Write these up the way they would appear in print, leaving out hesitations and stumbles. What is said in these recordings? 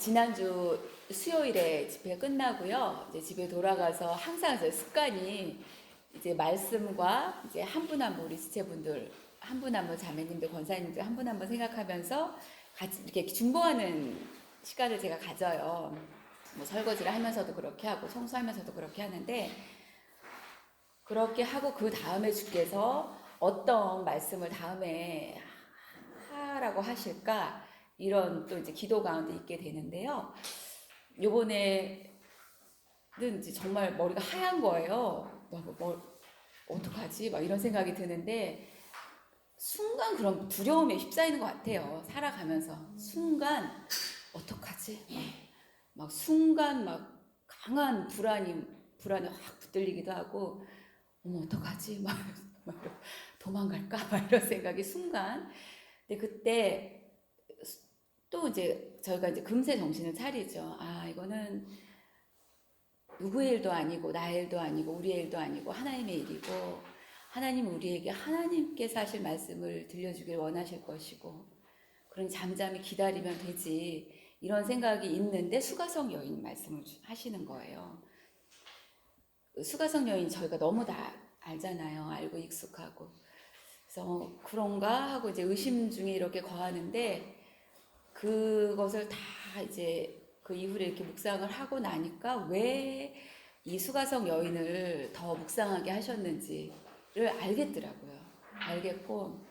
지난주 수요일에 집회 끝나고요. 이제 집에 돌아가서 항상 저 습관이 이제 말씀과 이제 한 분 한 분 우리 지체분들 한 분 한 분 자매님들 권사님들 한 분 한 분 생각하면서 같이 이렇게 중보하는 시간을 제가 가져요. 뭐 설거지를 하면서도 그렇게 하고 청소하면서도 그렇게 하는데 그렇게 하고 그 다음에 주께서 어떤 말씀을 다음에 하라고 하실까 이런 또 이제 기도 가운데 있게 되는데요. 요번에는 이제 정말 머리가 하얀 거예요. 어떡하지? 막 이런 생각이 드는데 순간 그런 두려움에 휩싸이는 것 같아요. 살아가면서 순간 어떡하지? 막 순간 막 강한 불안이 확 붙들리기도 하고 어머 어떡하지? 막 도망갈까? 막 이런 생각이 순간. 근데 그때 또 이제 저희가 이제 금세 정신을 차리죠. 아, 이거는 누구의 일도 아니고 나의 일도 아니고 우리의 일도 아니고 하나님의 일이고 하나님 우리에게 하나님께서 하실 말씀을 들려주길 원하실 것이고 그런 잠잠히 기다리면 되지 이런 생각이 있는데 수가성 여인 말씀을 하시는 거예요. 수가성 여인 저희가 너무 다 알잖아요. 알고 익숙하고. 그래서 그런가 하고 이제 의심 중에 이렇게 거하는데 그것을 다 이제 그 이후에 이렇게 묵상을 하고 나니까 왜 이 수가성 여인을 더 묵상하게 하셨는지를 알겠더라고요. 알겠고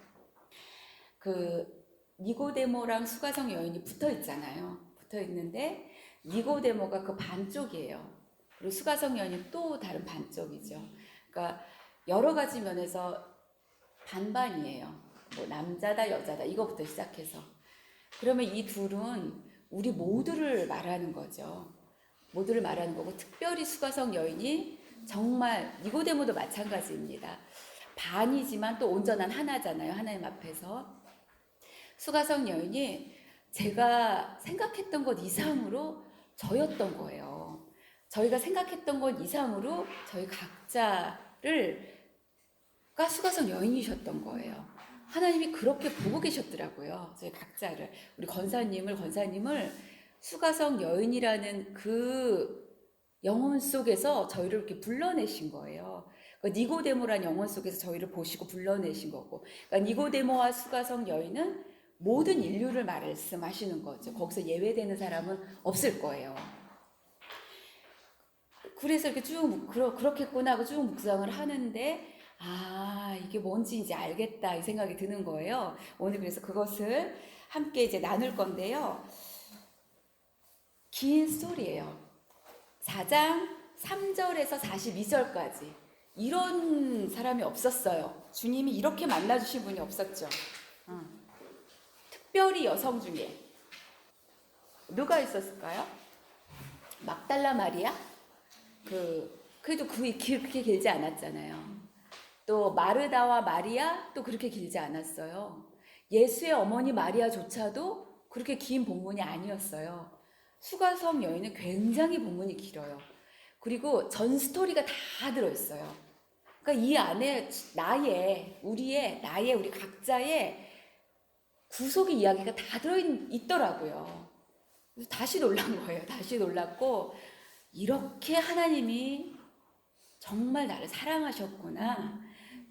그 니고데모랑 수가성 여인이 붙어 있잖아요. 붙어 있는데 니고데모가 그 반쪽이에요. 그리고 수가성 여인이 또 다른 반쪽이죠. 그러니까 여러 가지 면에서 반반이에요. 뭐 남자다 여자다 이거부터 시작해서 그러면 이 둘은 우리 모두를 말하는 거죠. 모두를 말하는 거고 특별히 수가성 여인이 정말 니고데모도 마찬가지입니다. 반이지만 또 온전한 하나잖아요. 하나님 앞에서. 수가성 여인이 제가 생각했던 것 이상으로 저였던 거예요. 저희가 생각했던 것 이상으로 저희 각자를 수가성 여인이셨던 거예요. 하나님이 그렇게 보고 계셨더라고요. 저희 각자를. 우리 권사님을 수가성 여인이라는 그 영혼 속에서 저희를 이렇게 불러내신 거예요. 그러니까 니고데모란 영혼 속에서 저희를 보시고 불러내신 거고. 그러니까 니고데모와 수가성 여인은 모든 인류를 말씀하시는 거죠. 거기서 예외되는 사람은 없을 거예요. 그래서 이렇게 쭉 그렇겠구나 하고 쭉 묵상을 하는데 아, 이게 뭔지 이제 알겠다 이 생각이 드는 거예요. 오늘 그래서 그것을 함께 이제 나눌 건데요. 긴 스토리예요. 4장 3절에서 42절까지 이런 사람이 없었어요. 주님이 이렇게 만나주신 분이 없었죠. 특별히 여성 중에 누가 있었을까요? 막달라 마리아? 그래도 그렇게 길지 않았잖아요. 또 마르다와 마리아 또 그렇게 길지 않았어요. 예수의 어머니 마리아조차도 그렇게 긴 본문이 아니었어요. 수가성 여인은 굉장히 본문이 길어요. 그리고 전 스토리가 다 들어있어요. 그러니까 이 안에 우리 각자의 구속의 이야기가 다 들어있더라고요. 그래서 다시 놀란 거예요. 다시 놀랐고 이렇게 하나님이 정말 나를 사랑하셨구나.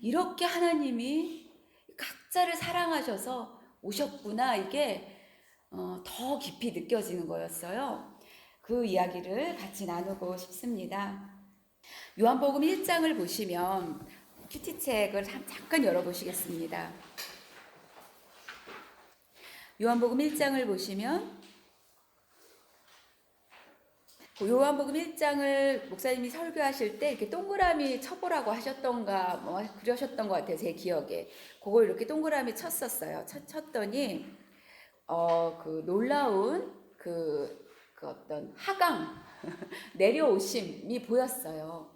이렇게 하나님이 각자를 사랑하셔서 오셨구나. 이게 더 깊이 느껴지는 거였어요. 그 이야기를 같이 나누고 싶습니다. 요한복음 1장을 보시면 큐티책을 잠깐 열어보시겠습니다. 요한복음 1장을 보시면 요한복음 1장을 목사님이 설교하실 때 이렇게 동그라미 쳐보라고 하셨던가 뭐 그러셨던 것 같아요. 제 기억에. 그걸 이렇게 동그라미 쳤었어요. 쳤더니 그 놀라운 그 어떤 하강 내려오심이 보였어요.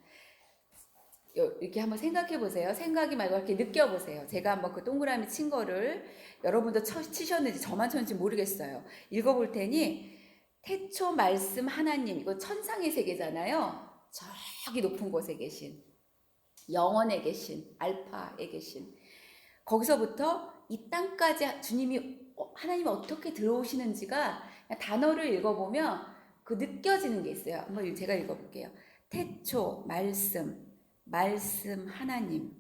이렇게 한번 생각해 보세요. 생각이 말고 이렇게 느껴보세요. 제가 한번 그 동그라미 친 거를 여러분도 치셨는지 저만 쳤는지 모르겠어요. 읽어볼 테니 태초 말씀 하나님, 이거 천상의 세계잖아요. 저기 높은 곳에 계신, 영원에 계신, 알파에 계신, 거기서부터 이 땅까지 주님이 하나님이 어떻게 들어오시는지가 그냥 단어를 읽어보면 그 느껴지는 게 있어요. 한번 제가 읽어볼게요. 태초, 말씀 하나님,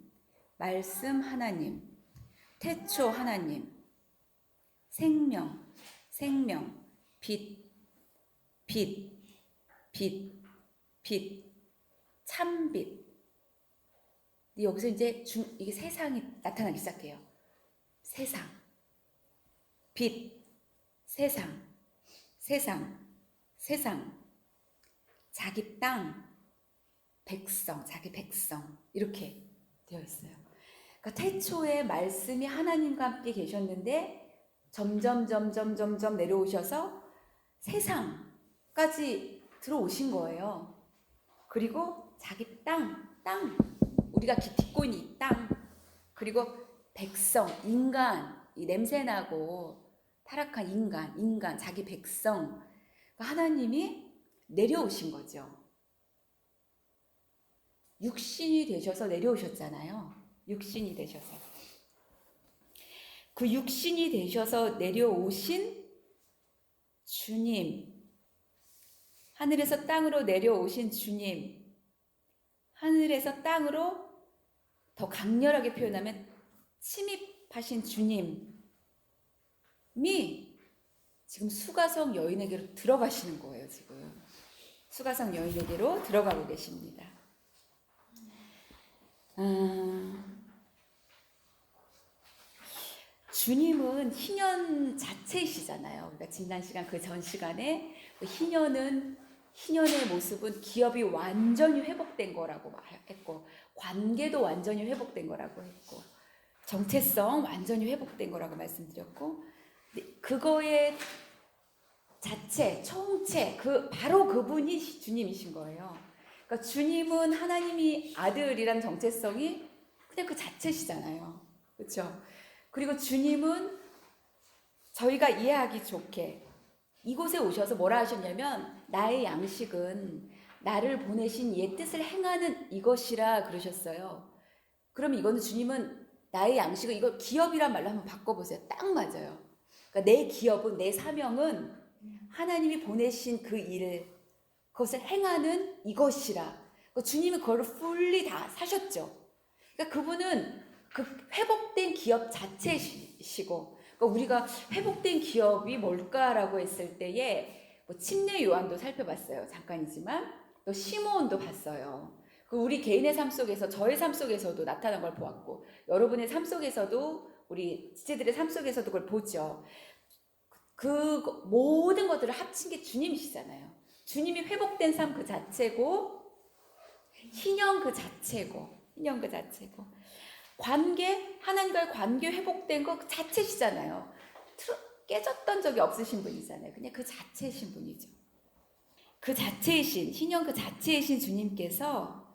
말씀 하나님, 태초 하나님, 생명, 빛, 참빛. 여기서 이제 이게 세상이 나타나기 시작해요. 세상, 빛, 세상, 자기 땅, 자기 백성 이렇게 되어 있어요. 그러니까 태초에 말씀이 하나님과 함께 계셨는데 점점 내려오셔서 세상까지 들어오신 거예요. 그리고 자기 땅, 우리가 딛고 있는 이 땅, 그리고 백성, 인간, 이 냄새나고 타락한 인간, 자기 백성, 하나님이 내려오신 거죠. 육신이 되셔서 내려오셨잖아요. 육신이 되셔서. 그 육신이 되셔서 내려오신 주님, 하늘에서 땅으로 내려오신 주님, 하늘에서 땅으로 더 강렬하게 표현하면 침입하신 주님이 지금 수가성 여인에게로 들어가시는 거예요. 지금 수가성 여인에게로 들어가고 계십니다. 주님은 희년 자체이시잖아요. 그러니까 지난 시간 그 전 시간에 희년의 모습은 기업이 완전히 회복된 거라고 했고, 관계도 완전히 회복된 거라고 했고, 정체성 완전히 회복된 거라고 말씀드렸고, 그거의 자체, 총체, 바로 그분이 주님이신 거예요. 그러니까 주님은 하나님이 아들이란 정체성이 그냥 그 자체시잖아요. 그렇죠? 그리고 주님은 저희가 이해하기 좋게 이곳에 오셔서 뭐라 하셨냐면, 나의 양식은 나를 보내신 이의 뜻을 행하는 이것이라 그러셨어요. 그럼 이거는 주님은 나의 양식은, 이거 기업이란 말로 한번 바꿔보세요. 딱 맞아요. 그러니까 내 기업은, 내 사명은 하나님이 보내신 그 일을, 그것을 행하는 이것이라. 주님이 그걸 풀리 다 사셨죠. 그러니까 그분은 그 회복된 기업 자체이시고, 그러니까 우리가 회복된 기업이 뭘까라고 했을 때에 침례 요한도 살펴봤어요. 잠깐이지만. 또 시므온도 봤어요. 우리 개인의 삶 속에서, 저의 삶 속에서도 나타난 걸 보았고, 여러분의 삶 속에서도, 우리 지체들의 삶 속에서도 그걸 보죠. 그 모든 것들을 합친 게 주님이시잖아요. 주님이 회복된 삶 그 자체고, 희년 그 자체고, 관계, 하나님과의 관계 회복된 거 그 자체시잖아요. 깨졌던 적이 없으신 분이잖아요. 그냥 그 자체이신 분이죠. 그 자체이신, 희년 그 자체이신 주님께서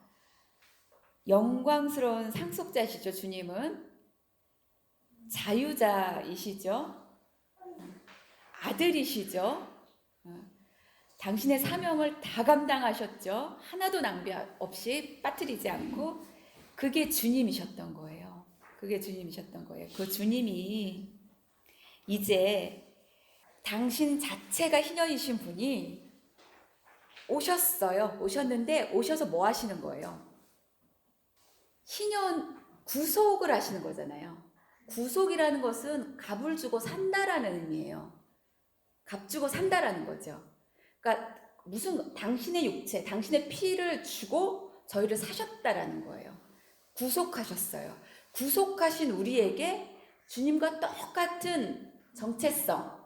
영광스러운 상속자시죠. 주님은 자유자이시죠. 아들이시죠. 당신의 사명을 다 감당하셨죠. 하나도 낭비 없이 빠뜨리지 않고. 그게 주님이셨던 거예요. 그 주님이 이제 당신 자체가 희년이신 분이 오셨어요. 오셨는데 오셔서 뭐 하시는 거예요? 희년 구속을 하시는 거잖아요. 구속이라는 것은 값을 주고 산다라는 의미예요. 값 주고 산다라는 거죠. 그러니까 당신의 육체, 당신의 피를 주고 저희를 사셨다라는 거예요. 구속하셨어요. 구속하신 우리에게 주님과 똑같은 정체성,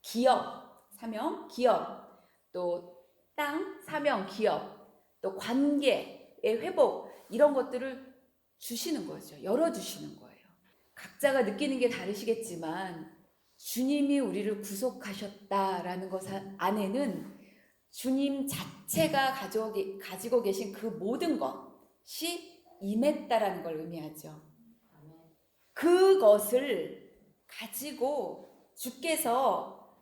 기업, 사명, 기업, 또 땅, 사명, 기업, 또 관계의 회복, 이런 것들을 주시는 거죠. 열어주시는 거예요. 각자가 느끼는 게 다르시겠지만 주님이 우리를 구속하셨다라는 것 안에는 주님 자체가 가지고 계신 그 모든 것이 임했다라는 걸 의미하죠. 그것을 가지고 주께서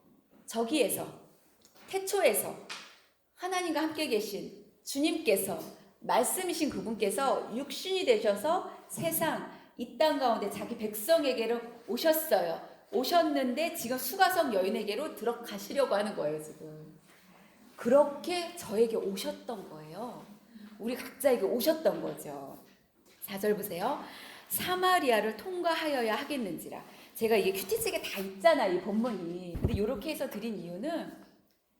저기에서, 태초에서 하나님과 함께 계신 주님께서, 말씀이신 그분께서 육신이 되셔서 세상, 이 땅 가운데 자기 백성에게로 오셨어요. 오셨는데 지금 수가성 여인에게로 들어가시려고 하는 거예요, 지금. 그렇게 저에게 오셨던 거예요. 우리 각자에게 오셨던 거죠. 4절 보세요. 사마리아를 통과하여야 하겠는지라. 제가 이게 큐티책에 다 있잖아요, 이 본문이. 근데 이렇게 해서 드린 이유는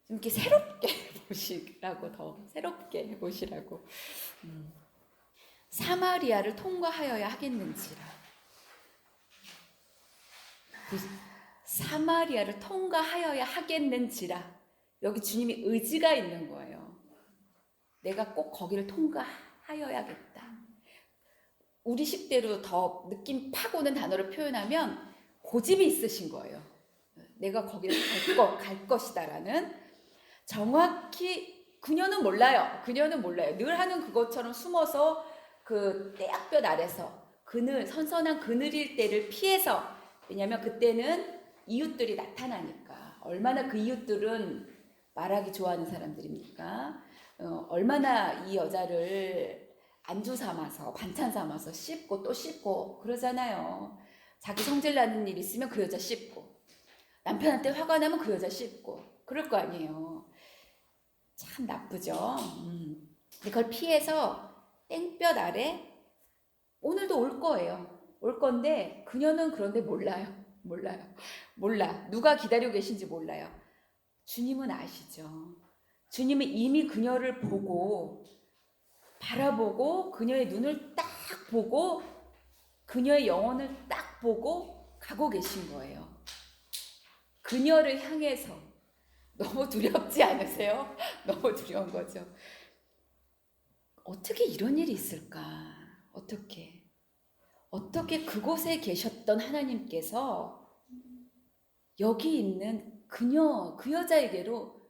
좀 이렇게 새롭게 보시라고, 더 새롭게 보시라고. 사마리아를 통과하여야 하겠는지라. 사마리아를 통과하여야 하겠는지라. 여기 주님이 의지가 있는 거예요. 내가 꼭 거기를 통과하여야겠다. 우리 식대로 더 느낌 팍 오는 단어를 표현하면 고집이 있으신 거예요. 내가 거기를 갈 것이다라는. 정확히 그녀는 몰라요. 늘 하는 그것처럼 숨어서 그 떼약볕 아래서 선선한 그늘일 때를 피해서, 왜냐하면 그때는 이웃들이 나타나니까. 얼마나 그 이웃들은 말하기 좋아하는 사람들입니까? 얼마나 이 여자를 안주 삼아서 반찬 삼아서 씹고 또 씹고 그러잖아요. 자기 성질 나는 일 있으면 그 여자 씹고, 남편한테 화가 나면 그 여자 씹고 그럴 거 아니에요. 참 나쁘죠. 근데 그걸 피해서 땡볕 아래 오늘도 올 거예요. 올 건데 그녀는 그런데 몰라. 누가 기다리고 계신지 몰라요. 주님은 아시죠. 주님은 이미 그녀를 보고, 바라보고, 그녀의 눈을 딱 보고, 그녀의 영혼을 딱 보고 가고 계신 거예요. 그녀를 향해서. 너무 두렵지 않으세요? 너무 두려운 거죠. 어떻게 이런 일이 있을까? 어떻게 그곳에 계셨던 하나님께서 여기 있는 그 여자에게로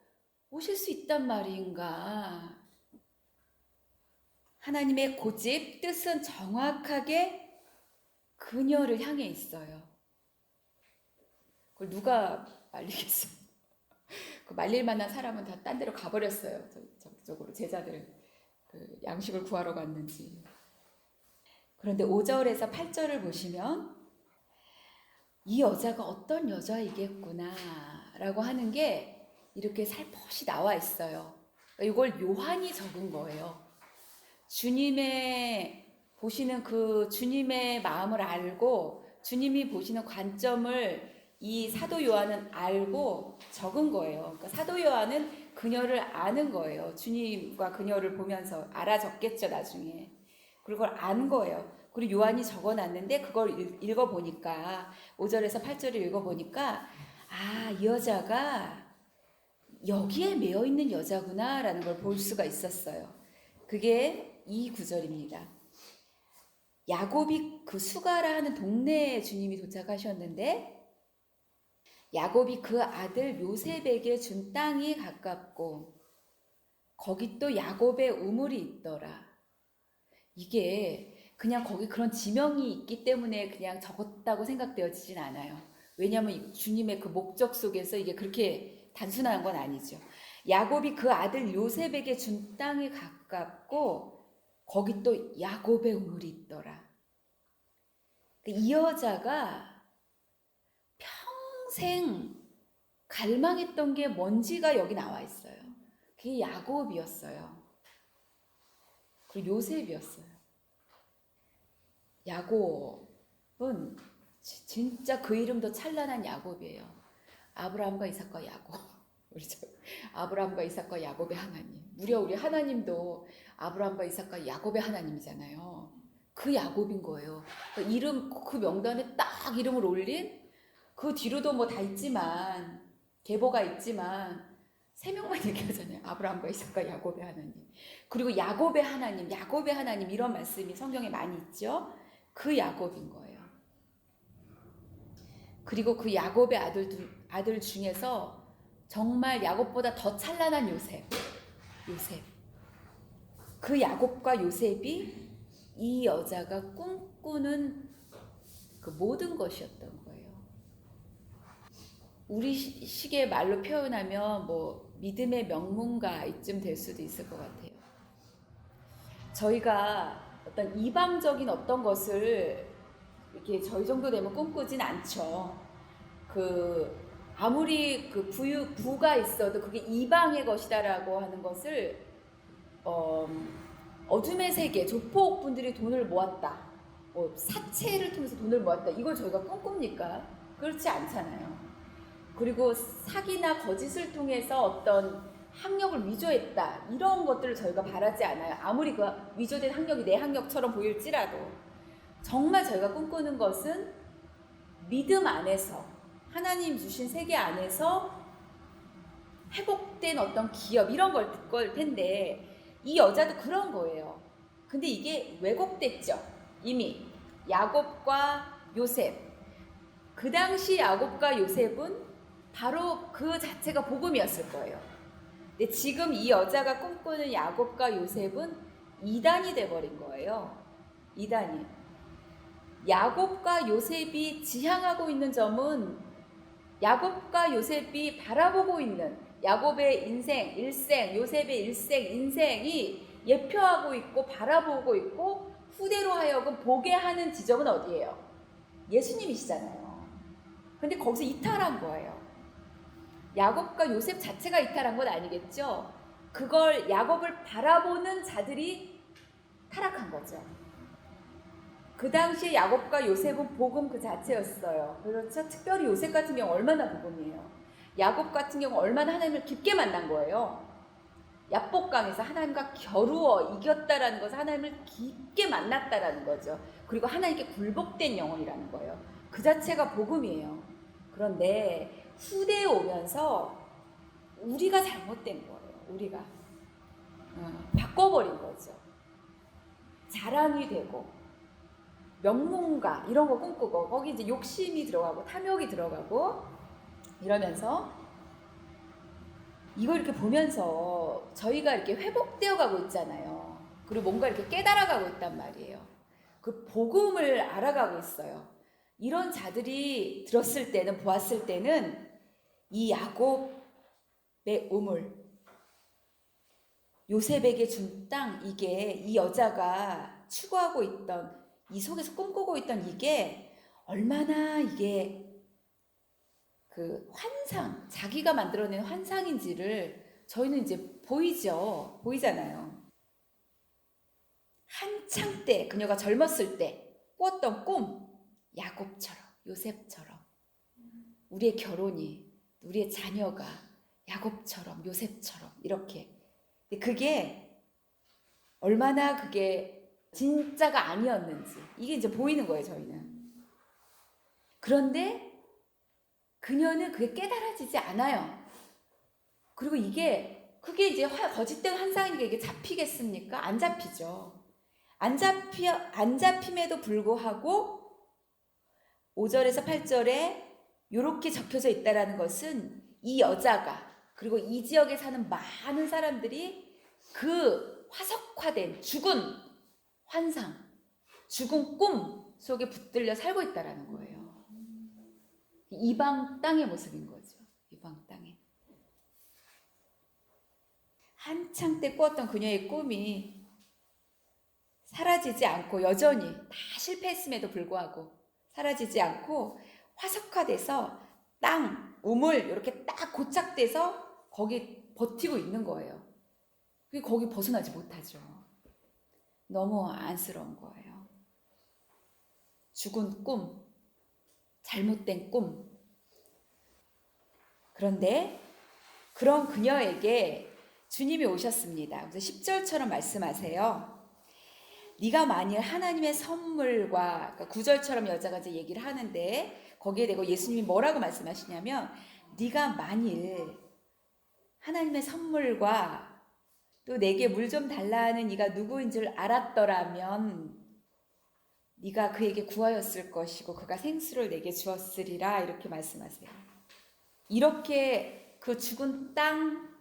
오실 수 있단 말인가? 하나님의 고집, 뜻은 정확하게 그녀를 향해 있어요. 그걸 누가 말리겠어요? 그 말릴 만한 사람은 다 딴 데로 가버렸어요. 저쪽으로 제자들 그 양식을 구하러 갔는지. 그런데 5절에서 8절을 보시면 이 여자가 어떤 여자이겠구나 라고 하는 게 이렇게 살포시 나와 있어요. 이걸 요한이 적은 거예요. 주님의 보시는 그 주님의 마음을 알고 주님이 보시는 관점을 이 사도 요한은 알고 적은 거예요. 그러니까 사도 요한은 그녀를 아는 거예요. 주님과 그녀를 보면서 알아 적겠죠, 나중에. 그리고 그걸 안 거예요. 그리고 요한이 적어놨는데 그걸 읽어보니까 5절에서 8절을 읽어보니까 이 여자가 여기에 매여있는 여자구나 라는 걸 볼 수가 있었어요. 그게 이 구절입니다. 야곱이 그 수가라 하는 동네에 주님이 도착하셨는데 야곱이 그 아들 요셉에게 준 땅이 가깝고 거기 또 야곱의 우물이 있더라. 이게 그냥 거기 그런 지명이 있기 때문에 그냥 적었다고 생각되어지진 않아요. 왜냐하면 주님의 그 목적 속에서 이게 그렇게 단순한 건 아니죠. 야곱이 그 아들 요셉에게 준 땅이 가깝고 거기 또 야곱의 우물이 있더라. 이 여자가 평생 갈망했던 게 뭔지가 여기 나와 있어요. 그게 야곱이었어요. 그리고 요셉이었어요. 야곱은 진짜 그 이름도 찬란한 야곱이에요. 아브라함과 이삭과 야곱. 아브라함과 이삭과 야곱의 하나님. 무려 우리 하나님도 아브라함과 이삭과 야곱의 하나님이잖아요. 그 야곱인 거예요. 그 명단에 딱 이름을 올린, 그 뒤로도 뭐 다 있지만, 계보가 있지만 3명만 얘기하잖아요. 아브라함과 이삭과 야곱의 하나님. 그리고 야곱의 하나님 이런 말씀이 성경에 많이 있죠. 그 야곱인 거예요. 그리고 그 야곱의 아들 중에서 정말 야곱보다 더 찬란한 요셉. 그 야곱과 요셉이 이 여자가 꿈꾸는 그 모든 것이었던 거예요. 우리 식의 말로 표현하면 뭐 믿음의 명문가 이쯤 될 수도 있을 것 같아요. 저희가 어떤 이방적인 어떤 것을 이렇게 저희 정도 되면 꿈꾸진 않죠. 그 아무리 그 부가 있어도 그게 이방의 것이다라고 하는 것을 어둠의 세계 조폭 분들이 돈을 모았다, 사채를 통해서 돈을 모았다, 이걸 저희가 꿈꿉니까? 그렇지 않잖아요. 그리고 사기나 거짓을 통해서 어떤 학력을 위조했다, 이런 것들을 저희가 바라지 않아요. 아무리 그 위조된 학력이 내 학력처럼 보일지라도. 정말 저희가 꿈꾸는 것은 믿음 안에서, 하나님 주신 세계 안에서 회복된 어떤 기업, 이런 걸 텐데, 이 여자도 그런 거예요. 근데 이게 왜곡됐죠. 이미 야곱과 요셉, 그 당시 야곱과 요셉은 바로 그 자체가 복음이었을 거예요. 근데 지금 이 여자가 꿈꾸는 야곱과 요셉은 이단이 돼버린 거예요. 이단이. 야곱과 요셉이 지향하고 있는 점은, 야곱과 요셉이 바라보고 있는 야곱의 인생, 일생, 요셉의 일생, 인생이 예표하고 있고 바라보고 있고 후대로 하여금 보게 하는 지점은 어디예요? 예수님이시잖아요. 근데 거기서 이탈한 거예요. 야곱과 요셉 자체가 이탈한 건 아니겠죠? 그걸 야곱을 바라보는 자들이 타락한 거죠. 그 당시에 야곱과 요셉은 복음 그 자체였어요. 그렇죠? 특별히 요셉 같은 경우 얼마나 복음이에요. 야곱 같은 경우 얼마나 하나님을 깊게 만난 거예요. 야복강에서 하나님과 겨루어 이겼다라는 것은 하나님을 깊게 만났다라는 거죠. 그리고 하나님께 굴복된 영혼이라는 거예요. 그 자체가 복음이에요. 그런데 후대에 오면서 우리가 잘못된 거예요. 우리가 바꿔버린 거죠. 자랑이 되고 명문가 이런 거 꿈꾸고, 거기 이제 욕심이 들어가고 탐욕이 들어가고 이러면서, 이걸 이렇게 보면서 저희가 이렇게 회복되어 가고 있잖아요. 그리고 뭔가 이렇게 깨달아가고 있단 말이에요. 그 복음을 알아가고 있어요. 이런 자들이 들었을 때는, 보았을 때는 이 야곱의 우물, 요셉에게 준 땅, 이게 이 여자가 추구하고 있던, 이 속에서 꿈꾸고 있던 이게 얼마나 이게 그 환상, 자기가 만들어낸 환상인지를 저희는 이제 보이잖아요. 한창 때, 그녀가 젊었을 때 꾸었던 꿈, 야곱처럼, 요셉처럼, 우리의 결혼이, 우리의 자녀가 야곱처럼, 요셉처럼 이렇게. 근데 그게 얼마나 그게 진짜가 아니었는지, 이게 이제 보이는 거예요, 저희는. 그런데 그녀는 그게 깨달아지지 않아요. 그리고 그게 이제 거짓된 환상이니까 이게 잡히겠습니까? 안 잡히죠. 안 잡힘에도 불구하고 5절에서 8절에 이렇게 적혀져 있다라는 것은, 이 여자가, 그리고 이 지역에 사는 많은 사람들이 그 화석화된 죽은 환상, 죽은 꿈 속에 붙들려 살고 있다라는 거예요. 이방 땅의 모습인 거죠. 이방 땅에. 한창 때 꾸었던 그녀의 꿈이 사라지지 않고, 여전히 다 실패했음에도 불구하고 사라지지 않고 화석화돼서 땅, 우물 이렇게 딱 고착돼서 거기 버티고 있는 거예요. 그게 거기 벗어나지 못하죠. 너무 안쓰러운 거예요. 죽은 꿈, 잘못된 꿈. 그런데 그런 그녀에게 주님이 오셨습니다. 그래서 10절처럼 말씀하세요. 네가 만일 하나님의 선물과, 그러니까 9절처럼 여자가 이제 얘기를 하는데, 거기에 대고 예수님이 뭐라고 말씀하시냐면, 네가 만일 하나님의 선물과 또 내게 물 좀 달라 하는 이가 누구인 줄 알았더라면 네가 그에게 구하였을 것이고 그가 생수를 내게 주었으리라, 이렇게 말씀하세요. 이렇게 그 죽은 땅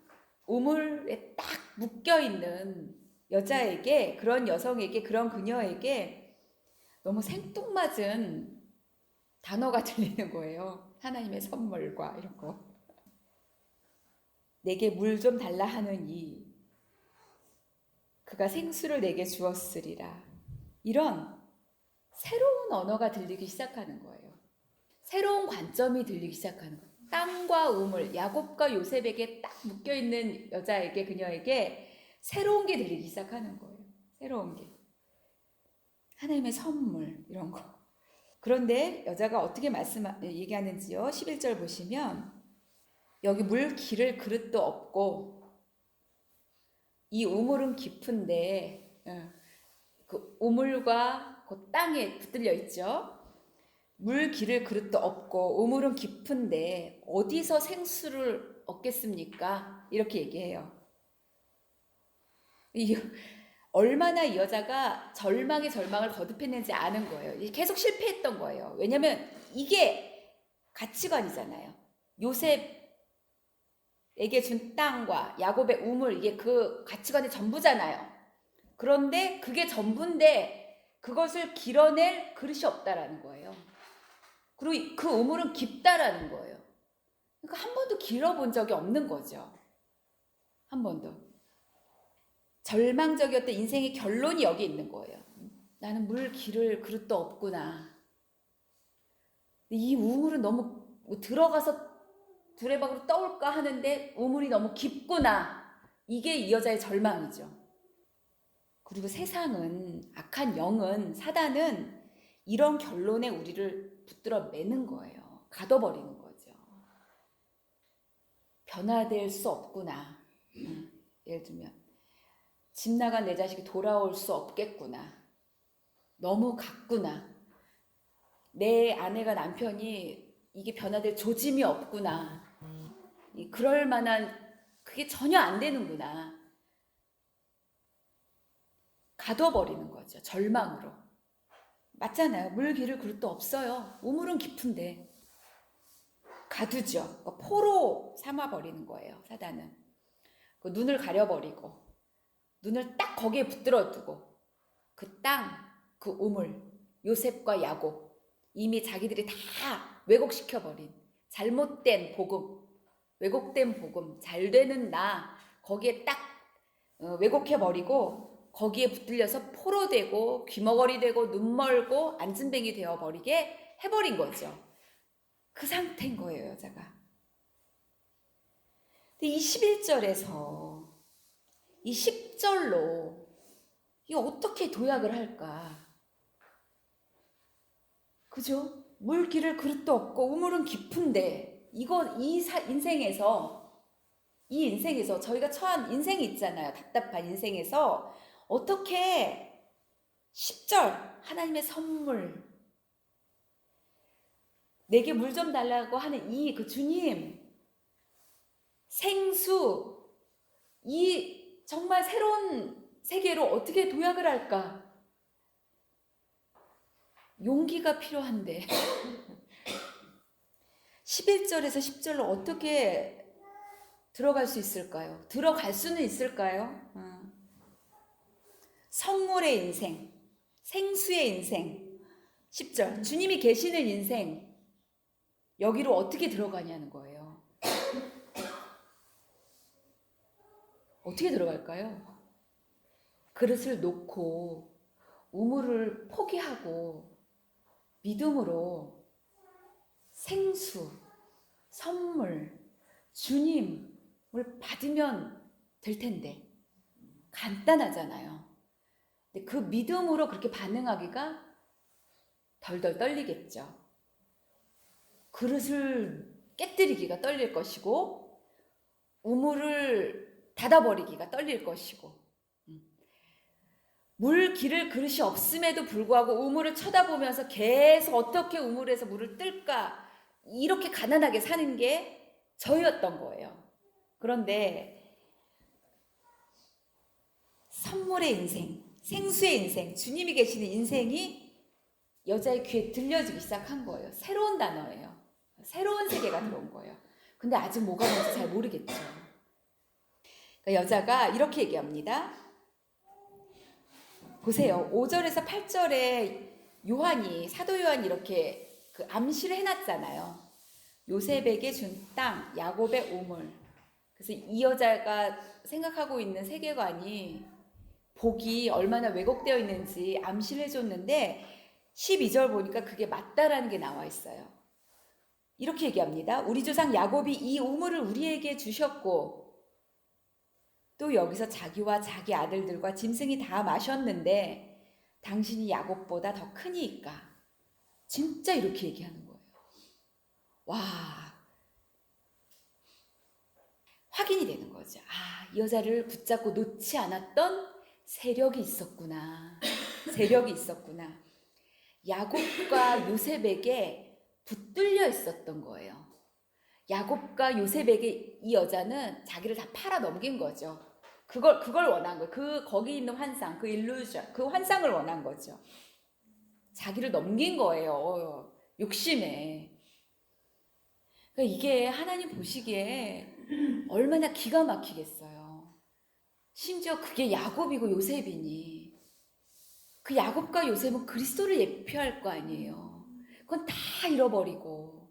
우물에 딱 묶여있는 여자에게, 그런 여성에게, 그런 그녀에게 너무 생뚱맞은 단어가 들리는 거예요. 하나님의 선물과 이런 거. 내게 물 좀 달라 하는 이, 그가 생수를 내게 주었으리라. 이런 새로운 언어가 들리기 시작하는 거예요. 새로운 관점이 들리기 시작하는 거예요. 땅과 우물, 야곱과 요셉에게 딱 묶여있는 여자에게, 그녀에게 새로운 게 들리기 시작하는 거예요. 새로운 게. 하나님의 선물, 이런 거. 그런데 여자가 어떻게 얘기하는지요. 11절 보시면 여기 물 기를 그릇도 없고 이 우물은 깊은데 그 우물과 그 땅에 붙들려 있죠. 물 기를 그릇도 없고 우물은 깊은데 어디서 생수를 얻겠습니까? 이렇게 얘기해요. 얼마나 이 여자가 절망의 절망을 거듭했는지 아는 거예요. 계속 실패했던 거예요. 왜냐면 이게 가치관이잖아요. 요셉에게 준 땅과 야곱의 우물, 이게 그 가치관의 전부잖아요. 그런데 그게 전부인데 그것을 길어낼 그릇이 없다라는 거예요. 그리고 그 우물은 깊다라는 거예요. 그러니까 한 번도 길어본 적이 없는 거죠. 한 번도. 절망적이었던 인생의 결론이 여기 있는 거예요. 나는 물 기를 그릇도 없구나. 이 우물은 너무 들어가서 두레박으로 떠올까 하는데 우물이 너무 깊구나. 이게 이 여자의 절망이죠. 그리고 세상은, 악한 영은, 사단은 이런 결론에 우리를 붙들어 매는 거예요. 가둬버리는 거죠. 변화될 수 없구나. 예를 들면 집 나간 내 자식이 돌아올 수 없겠구나. 너무 같구나. 내 아내가 남편이 이게 변화될 조짐이 없구나. 그럴 만한, 그게 전혀 안 되는구나. 가둬버리는 거죠. 절망으로. 맞잖아요. 물 기를 그릇도 없어요. 우물은 깊은데. 가두죠. 그러니까 포로 삼아버리는 거예요. 사단은. 그 눈을 가려버리고 눈을 딱 거기에 붙들어 두고 그 땅, 그 우물, 요셉과 야곱, 이미 자기들이 다 왜곡시켜버린 잘못된 복음, 왜곡된 복음, 잘 되는 나, 거기에 딱 왜곡해버리고 거기에 붙들려서 포로 되고 귀머거리 되고 눈 멀고 안진뱅이 되어버리게 해버린 거죠. 그 상태인 거예요, 여자가. 근데 이 11절에서 이 10절로 이거 어떻게 도약을 할까? 그죠? 물기를 그릇도 없고 우물은 깊은데 이 인생에서 저희가 처한 인생이 있잖아요. 답답한 인생에서 어떻게 10절 하나님의 선물, 내게 물 좀 달라고 하는 그 주님, 생수, 이 정말 새로운 세계로 어떻게 도약을 할까? 용기가 필요한데 11절에서 10절로 어떻게 들어갈 수 있을까요? 들어갈 수는 있을까요? 성물의 인생, 생수의 인생, 10절 주님이 계시는 인생, 여기로 어떻게 들어가냐는 거예요. 어떻게 들어갈까요? 그릇을 놓고 우물을 포기하고 믿음으로 생수, 선물, 주님을 받으면 될 텐데 간단하잖아요. 근데 그 믿음으로 그렇게 반응하기가 덜덜 떨리겠죠. 그릇을 깨뜨리기가 떨릴 것이고 우물을 닫아버리기가 떨릴 것이고 물 기를 그릇이 없음에도 불구하고 우물을 쳐다보면서 계속 어떻게 우물에서 물을 뜰까 이렇게 가난하게 사는 게 저였던 거예요. 그런데 선물의 인생, 생수의 인생, 주님이 계시는 인생이 여자의 귀에 들려지기 시작한 거예요. 새로운 단어예요. 새로운 세계가 들어온 거예요. 근데 아직 뭐가 뭔지 잘 모르겠죠. 그러니까 여자가 이렇게 얘기합니다. 보세요. 5절에서 8절에 사도 요한이 이렇게 그 암시를 해놨잖아요. 요셉에게 준 땅, 야곱의 우물. 그래서 이 여자가 생각하고 있는 세계관이 복이 얼마나 왜곡되어 있는지 암시를 해줬는데 12절 보니까 그게 맞다라는 게 나와 있어요. 이렇게 얘기합니다. 우리 조상 야곱이 이 우물을 우리에게 주셨고 또 여기서 자기와 자기 아들들과 짐승이 다 마셨는데 당신이 야곱보다 더 크니까. 진짜 이렇게 얘기하는 거예요. 와, 확인이 되는 거죠. 아, 이 여자를 붙잡고 놓지 않았던 세력이 있었구나. 세력이 있었구나. 야곱과 요셉에게 붙들려 있었던 거예요. 야곱과 요셉에게 이 여자는 자기를 다 팔아 넘긴 거죠. 그걸 원한 거예요. 거기 있는 환상, 그 일루전, 그 환상을 원한 거죠. 자기를 넘긴 거예요. 욕심에. 그러니까 이게 하나님 보시기에 얼마나 기가 막히겠어요. 심지어 그게 야곱이고 요셉이니 그 야곱과 요셉은 그리스도를 예표할 거 아니에요. 그건 다 잃어버리고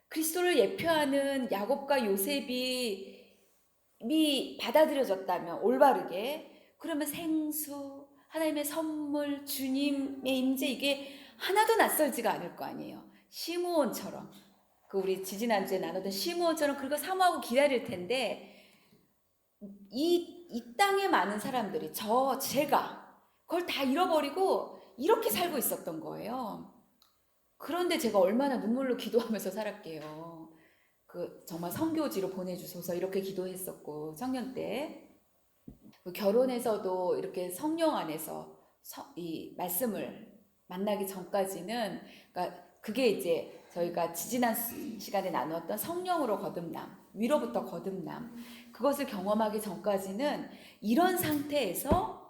그리스도를 예표하는 야곱과 요셉이 받아들여졌다면 올바르게 그러면 생수, 하나님의 선물, 주님의 임재 이게 하나도 낯설지가 않을 거 아니에요. 시므온처럼 그 우리 지지난주에 나눴던 시므온처럼 그거 사모하고 기다릴 텐데 이 땅에 많은 사람들이 제가 그걸 다 잃어버리고 이렇게 살고 있었던 거예요. 그런데 제가 얼마나 눈물로 기도하면서 살았게요. 정말 선교지로 보내주소서 이렇게 기도했었고 청년 때 결혼해서도 이렇게 성령 안에서 이 말씀을 만나기 전까지는 그러니까 그게 이제 저희가 지지난 시간에 나누었던 성령으로 거듭남, 위로부터 거듭남 그것을 경험하기 전까지는 이런 상태에서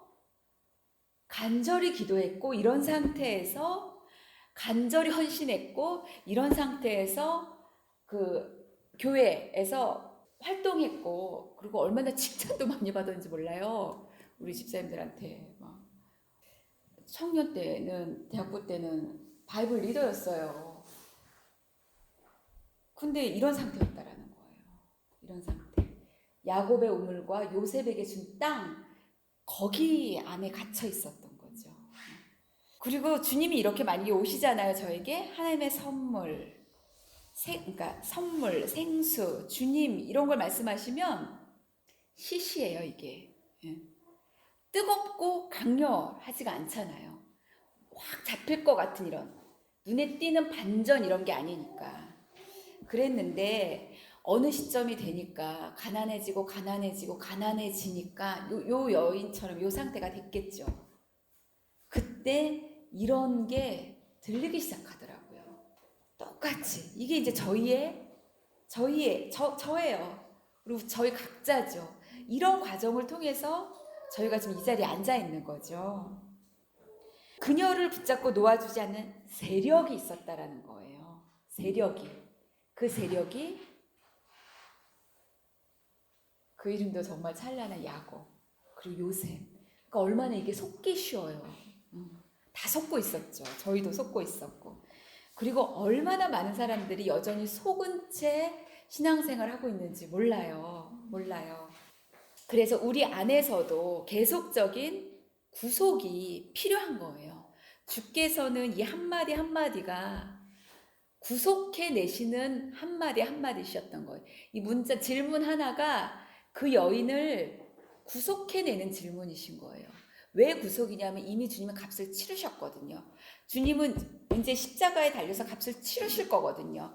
간절히 기도했고 이런 상태에서 간절히 헌신했고 이런 상태에서 그 교회에서 활동했고 그리고 얼마나 칭찬도 많이 받았는지 몰라요. 우리 집사님들한테 청년 때는 대학부 때는 바이블 리더였어요. 근데 이런 상태였다라는 거예요. 이런 상태. 야곱의 우물과 요셉에게 준 땅 거기 안에 갇혀 있었던 거죠. 그리고 주님이 이렇게 만약에 오시잖아요. 저에게 하나님의 선물 그러니까 선물, 생수, 주님 이런 걸 말씀하시면 시시해요 이게. 뜨겁고 강렬하지가 않잖아요. 확 잡힐 것 같은 이런 눈에 띄는 반전 이런 게 아니니까. 그랬는데 어느 시점이 되니까 가난해지니까 요 여인처럼 요 상태가 됐겠죠. 그때 이런 게 들리기 시작하더라고요. 똑같이 이게 이제 저예요. 그리고 저희 각자죠. 이런 과정을 통해서 저희가 지금 이 자리에 앉아 있는 거죠. 그녀를 붙잡고 놓아주지 않는 세력이 있었다라는 거예요. 그 세력이 그 이름도 정말 찬란한 야곱 그리고 요셉. 그러니까 얼마나 이게 속기 쉬워요. 다 속고 있었죠. 저희도 속고 있었고. 그리고 얼마나 많은 사람들이 여전히 속은 채 신앙생활 하고 있는지 몰라요. 그래서 우리 안에서도 계속적인 구속이 필요한 거예요. 주께서는 이 한마디 한마디가 구속해내시는 한마디 한마디셨던 거예요. 이 문자 질문 하나가 그 여인을 구속해내는 질문이신 거예요. 왜 구속이냐면 이미 주님은 값을 치르셨거든요. 주님은 이제 십자가에 달려서 값을 치르실 거거든요.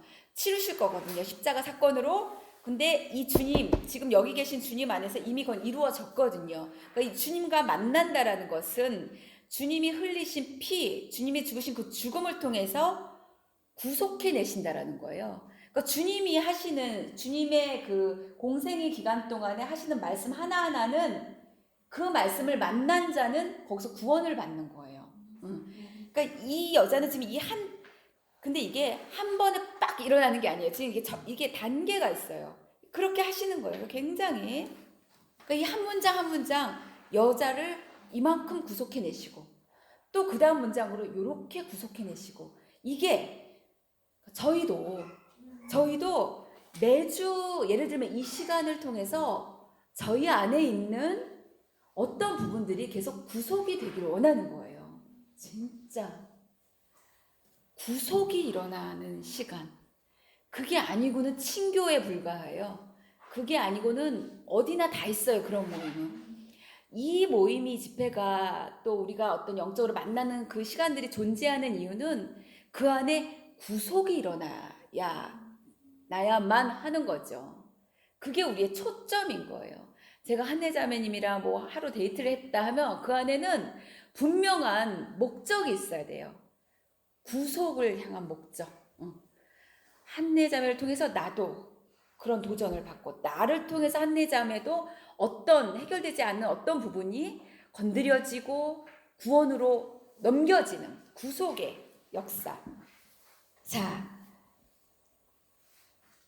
십자가 사건으로. 근데 이 주님, 지금 여기 계신 주님 안에서 이미 그건 이루어졌거든요. 그러니까 이 주님과 만난다라는 것은 주님이 흘리신 피, 주님이 죽으신 그 죽음을 통해서 구속해내신다라는 거예요. 그러니까 주님의 그 공생의 기간 동안에 하시는 말씀 하나하나는 그 말씀을 만난 자는 거기서 구원을 받는 거예요. 그러니까 이 여자는 지금 근데 이게 한 번에 딱 일어나는 게 아니에요. 지금 이게 단계가 있어요. 그렇게 하시는 거예요. 굉장히. 그러니까 이 한 문장 한 문장 여자를 이만큼 구속해내시고 또 그 다음 문장으로 이렇게 구속해내시고 이게 저희도 매주 예를 들면 이 시간을 통해서 저희 안에 있는 어떤 부분들이 계속 구속이 되기를 원하는 거예요. 진짜 구속이 일어나는 시간. 그게 아니고는 친교에 불과해요. 그게 아니고는 어디나 다 있어요. 그런 모임은. 이 모임이 집회가 또 우리가 어떤 영적으로 만나는 그 시간들이 존재하는 이유는 그 안에 구속이 나야만 하는 거죠. 그게 우리의 초점인 거예요. 제가 한내자매님이랑 뭐 하루 데이트를 했다 하면 그 안에는 분명한 목적이 있어야 돼요. 구속을 향한 목적. 한내자매를 통해서 나도 그런 도전을 받고, 나를 통해서 한내자매도 어떤 해결되지 않는 어떤 부분이 건드려지고 구원으로 넘겨지는 구속의 역사. 자,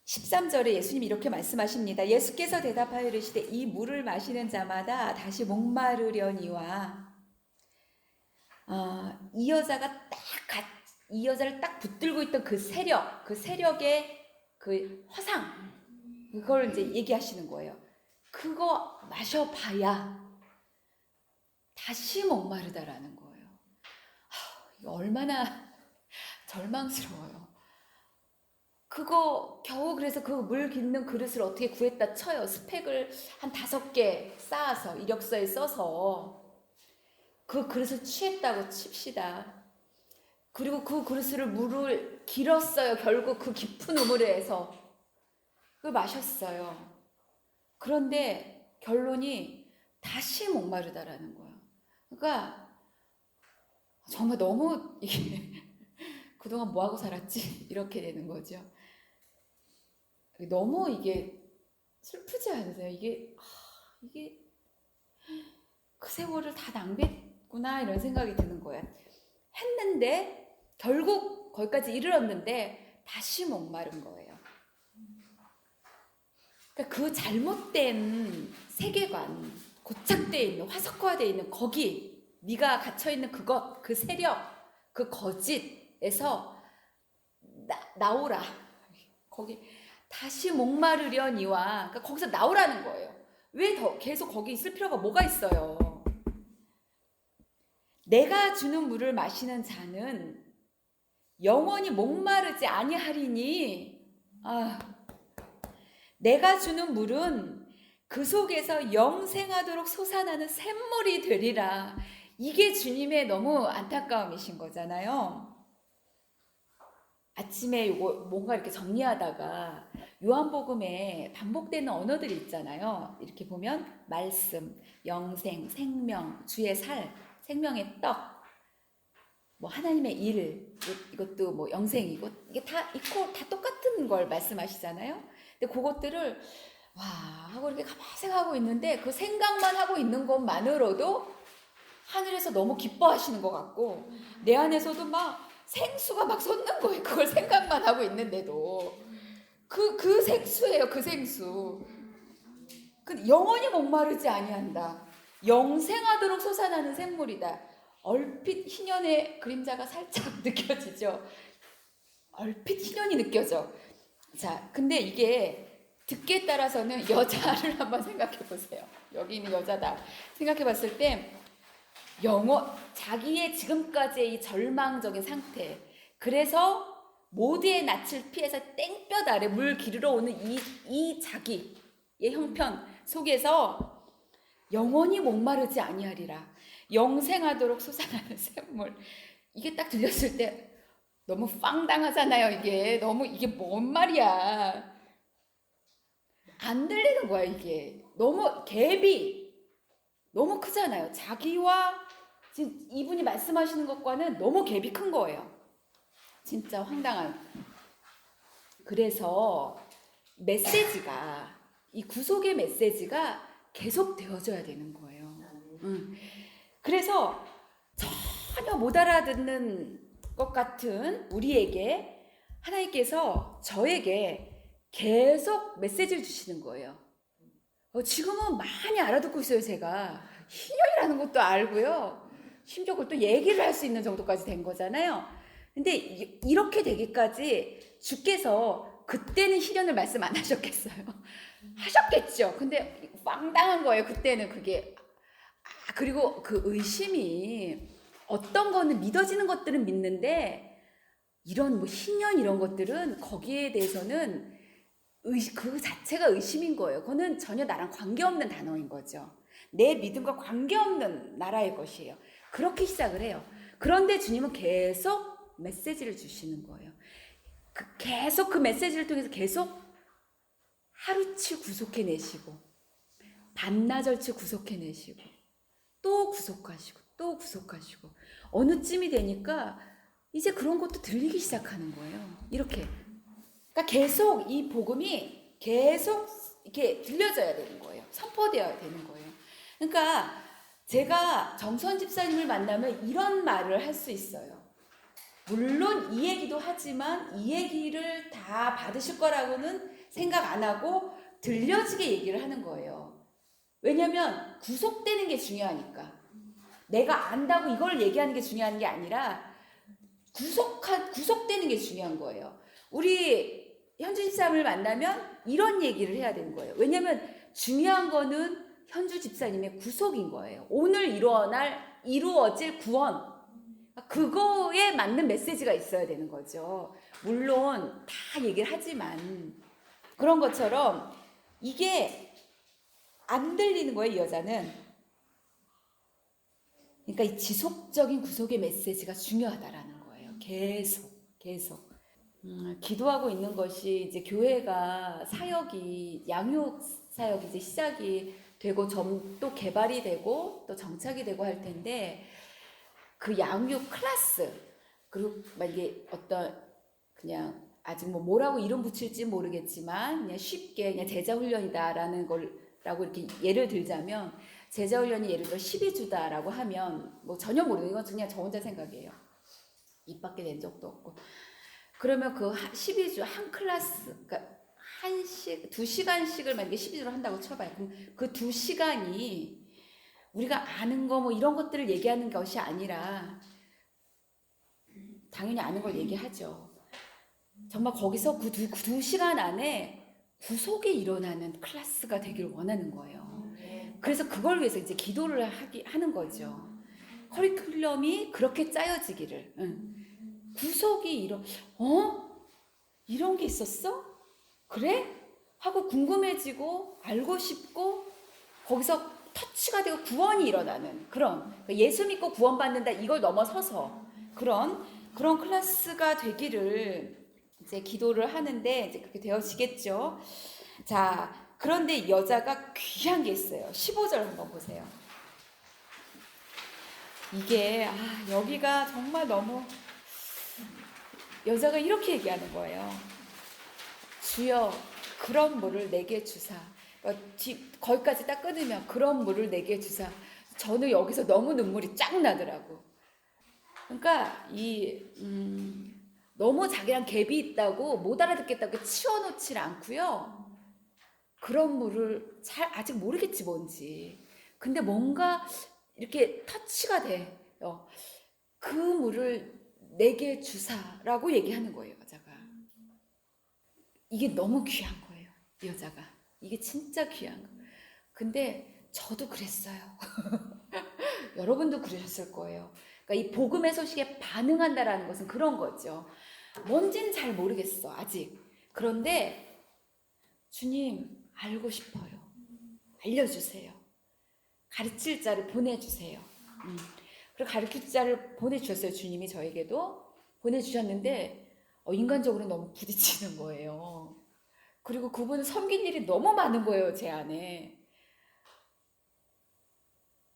13절에 예수님이 이렇게 말씀하십니다. 예수께서 대답하여 이르시되 이 물을 마시는 자마다 다시 목마르려니와 이 여자를 딱 붙들고 있던 그 세력의 그 화상, 그걸 이제 얘기하시는 거예요. 그거 마셔봐야 다시 목마르다라는 거예요. 이거 얼마나 절망스러워요. 그거 겨우 그래서 그 물 깃는 그릇을 어떻게 구했다 쳐요. 스펙을 한 5개 쌓아서 이력서에 써서 그 그릇을 취했다고 칩시다. 그리고 그 그릇을 물을 길었어요. 결국 그 깊은 우물에서 그걸 마셨어요. 그런데 결론이 다시 목마르다라는 거예요. 그러니까 정말 너무 이게 그동안 뭐하고 살았지? 이렇게 되는 거죠. 너무 이게 슬프지 않으세요? 이게 그 세월을 다 낭비했구나 이런 생각이 드는 거예요. 했는데 결국 거기까지 이르렀는데 다시 목마른 거예요. 그러니까 그 잘못된 세계관, 고착되어 있는, 화석화되어 있는 거기, 네가 갇혀있는 그것, 그 세력, 그 거짓에서 나오라. 거기 다시 목마르려니와, 그러니까 거기서 나오라는 거예요. 왜 더 계속 거기 있을 필요가 뭐가 있어요? 내가 주는 물을 마시는 자는 영원히 목마르지 아니하리니, 내가 주는 물은 그 속에서 영생하도록 솟아나는 샘물이 되리라. 이게 주님의 너무 안타까움이신 거잖아요. 아침에 이거 뭔가 이렇게 정리하다가 요한복음에 반복되는 언어들이 있잖아요. 이렇게 보면 말씀, 영생, 생명, 주의 살, 생명의 떡, 뭐 하나님의 일, 이것도 뭐 영생이고, 이게 다 똑같은 걸 말씀하시잖아요. 근데 그것들을 와 하고 이렇게 가만히 생각하고 있는데 그 생각만 하고 있는 것만으로도 하늘에서 너무 기뻐하시는 것 같고 내 안에서도 막 생수가 막 솟는 거예요. 그걸 생각만 하고 있는데도 그 생수예요. 그 생수. 근데 영원히 목마르지 아니한다. 영생하도록 솟아나는 샘물이다. 얼핏 희년의 그림자가 살짝 느껴지죠. 얼핏 희년이 느껴져. 자, 근데 이게 듣기에 따라서는 여자를 한번 생각해 보세요. 여기 있는 여자다 생각해 봤을 때 자기의 지금까지의 이 절망적인 상태, 그래서 모두의 낯을 피해서 땡볕 아래 물 기르러 오는 이 자기의 형편 속에서 영원히 목마르지 아니하리라. 영생하도록 솟아나는 샘물. 이게 딱 들렸을 때 너무 황당하잖아요. 이게 뭔 말이야. 안 들리는 거야. 이게 너무 갭이 너무 크잖아요. 자기와 지금 이분이 말씀하시는 것과는 너무 갭이 큰 거예요. 진짜 황당한. 그래서 메시지가, 이 구속의 메시지가 계속 되어져야 되는 거예요. 그래서 전혀 못 알아듣는 것 같은 우리에게 하나님께서 저에게 계속 메시지를 주시는 거예요. 지금은 많이 알아듣고 있어요. 제가 희년이라는 것도 알고요. 심지어 그걸 또 얘기를 할 수 있는 정도까지 된 거잖아요. 근데 이렇게 되기까지 주께서 그때는 희년을 말씀 안 하셨겠어요? 하셨겠죠. 근데 황당한 거예요. 그때는 그게. 그리고 그 의심이 어떤 거는 믿어지는 것들은 믿는데 이런 뭐 신년 이런 것들은 거기에 대해서는 그 자체가 의심인 거예요. 그거는 전혀 나랑 관계없는 단어인 거죠. 내 믿음과 관계없는 나라의 것이에요. 그렇게 시작을 해요. 그런데 주님은 계속 메시지를 주시는 거예요. 계속 그 메시지를 통해서 계속 하루치 구속해내시고 반나절치 구속해내시고 또 구속하시고 또 구속하시고 어느 쯤이 되니까 이제 그런 것도 들리기 시작하는 거예요. 이렇게. 그러니까 계속 이 복음이 계속 이렇게 들려져야 되는 거예요. 선포되어야 되는 거예요. 그러니까 제가 정선 집사님을 만나면 이런 말을 할 수 있어요. 물론 이 얘기도 하지만 이 얘기를 다 받으실 거라고는 생각 안 하고 들려지게 얘기를 하는 거예요. 왜냐면 구속되는 게 중요하니까. 내가 안다고 이걸 얘기하는 게 중요한 게 아니라 구속되는 게 중요한 거예요. 우리 현주 집사님을 만나면 이런 얘기를 해야 되는 거예요. 왜냐면 중요한 거는 현주 집사님의 구속인 거예요. 오늘 이루어질 구원. 그거에 맞는 메시지가 있어야 되는 거죠. 물론 다 얘기를 하지만 그런 것처럼 이게 안 들리는 거예요, 이 여자는. 그러니까 이 지속적인 구속의 메시지가 중요하다라는 거예요. 계속. 기도하고 있는 것이 이제 교회가 사역이 양육 사역이 이제 시작이 되고 또 개발이 되고 또 정착이 되고 할 텐데 그 양육 클래스 그리고 만약에 어떤 그냥 아직 뭐라고 이름 붙일지 모르겠지만 그냥 쉽게 그냥 제자 훈련이다라는 걸라고 이렇게 예를 들자면 제자 훈련이 예를 들어 12주다라고 하면 뭐 전혀 모르는 건 그냥 저 혼자 생각이에요. 입 밖에 낸 적도 없고. 그러면 그 12주 한 클래스, 그러니까 2시간씩을 만약에 12주를 한다고 쳐봐요. 그럼 그 2시간이 우리가 아는 거 뭐 이런 것들을 얘기하는 것이 아니라 당연히 아는 걸 얘기하죠. 정말 거기서 그 2시간 안에 구속이 일어나는 클래스가 되길 원하는 거예요. 그래서 그걸 위해서 이제 기도를 하는 거죠. 커리큘럼이 그렇게 짜여지기를. 구속이 이런 게 있었어? 그래? 하고 궁금해지고 알고 싶고 거기서 터치가 되고 구원이 일어나는 그런 예수 믿고 구원받는다 이걸 넘어서서 그런 클래스가 되기를 이제 기도를 하는데 이제 그렇게 되어지겠죠. 자, 그런데 여자가 귀한 게 있어요. 15절 한번 보세요. 이게 여기가 정말 너무 여자가 이렇게 얘기하는 거예요. 주여 그런 물을 내게 주사. 거기까지 딱 끊으면 그런 물을 내게 주사. 저는 여기서 너무 눈물이 쫙 나더라고. 그러니까 너무 자기랑 갭이 있다고 못 알아듣겠다고 치워놓질 않고요. 그런 물을 아직 모르겠지 뭔지. 근데 뭔가 이렇게 터치가 돼요. 그 물을 내게 주사라고 얘기하는 거예요, 여자가. 이게 너무 귀한 거예요, 이 여자가. 이게 진짜 귀한 거. 근데 저도 그랬어요. 여러분도 그러셨을 거예요. 그러니까 이 복음의 소식에 반응한다라는 것은 그런 거죠. 뭔지는 잘 모르겠어, 아직. 그런데 주님 알고 싶어요. 알려주세요. 가르칠 자를 보내주세요. 그리고 가르칠 자를 보내주셨어요. 주님이 저에게도 보내주셨는데 인간적으로 너무 부딪히는 거예요. 그리고 그분은 섬긴 일이 너무 많은 거예요, 제 안에.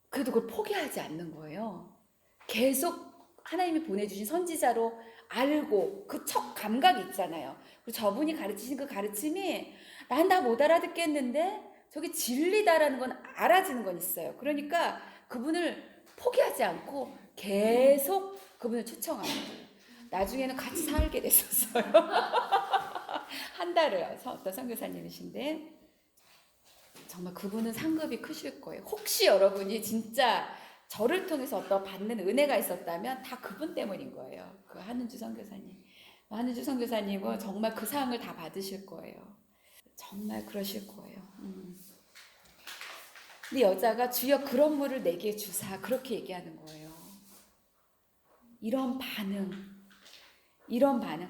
그래도 그걸 포기하지 않는 거예요. 계속 하나님이 보내주신 선지자로 알고 그 첫 감각이 있잖아요. 그리고 저분이 가르치신 그 가르침이 난 다 못 알아듣겠는데 저게 진리다라는 건 알아지는 건 있어요. 그러니까 그분을 포기하지 않고 계속 그분을 초청하는 거예요. 나중에는 같이 살게 됐었어요. 한 달을 어떤 선교사님이신데 정말 그분은 상급이 크실 거예요. 혹시 여러분이 진짜 저를 통해서 어떤 받는 은혜가 있었다면 다 그분 때문인 거예요. 그 한은주 선교사님. 한은주 선교사님은 정말 그 상을 다 받으실 거예요. 정말 그러실 거예요. 근데 여자가 주여 그런 물을 내게 주사 그렇게 얘기하는 거예요. 이런 반응, 이런 반응,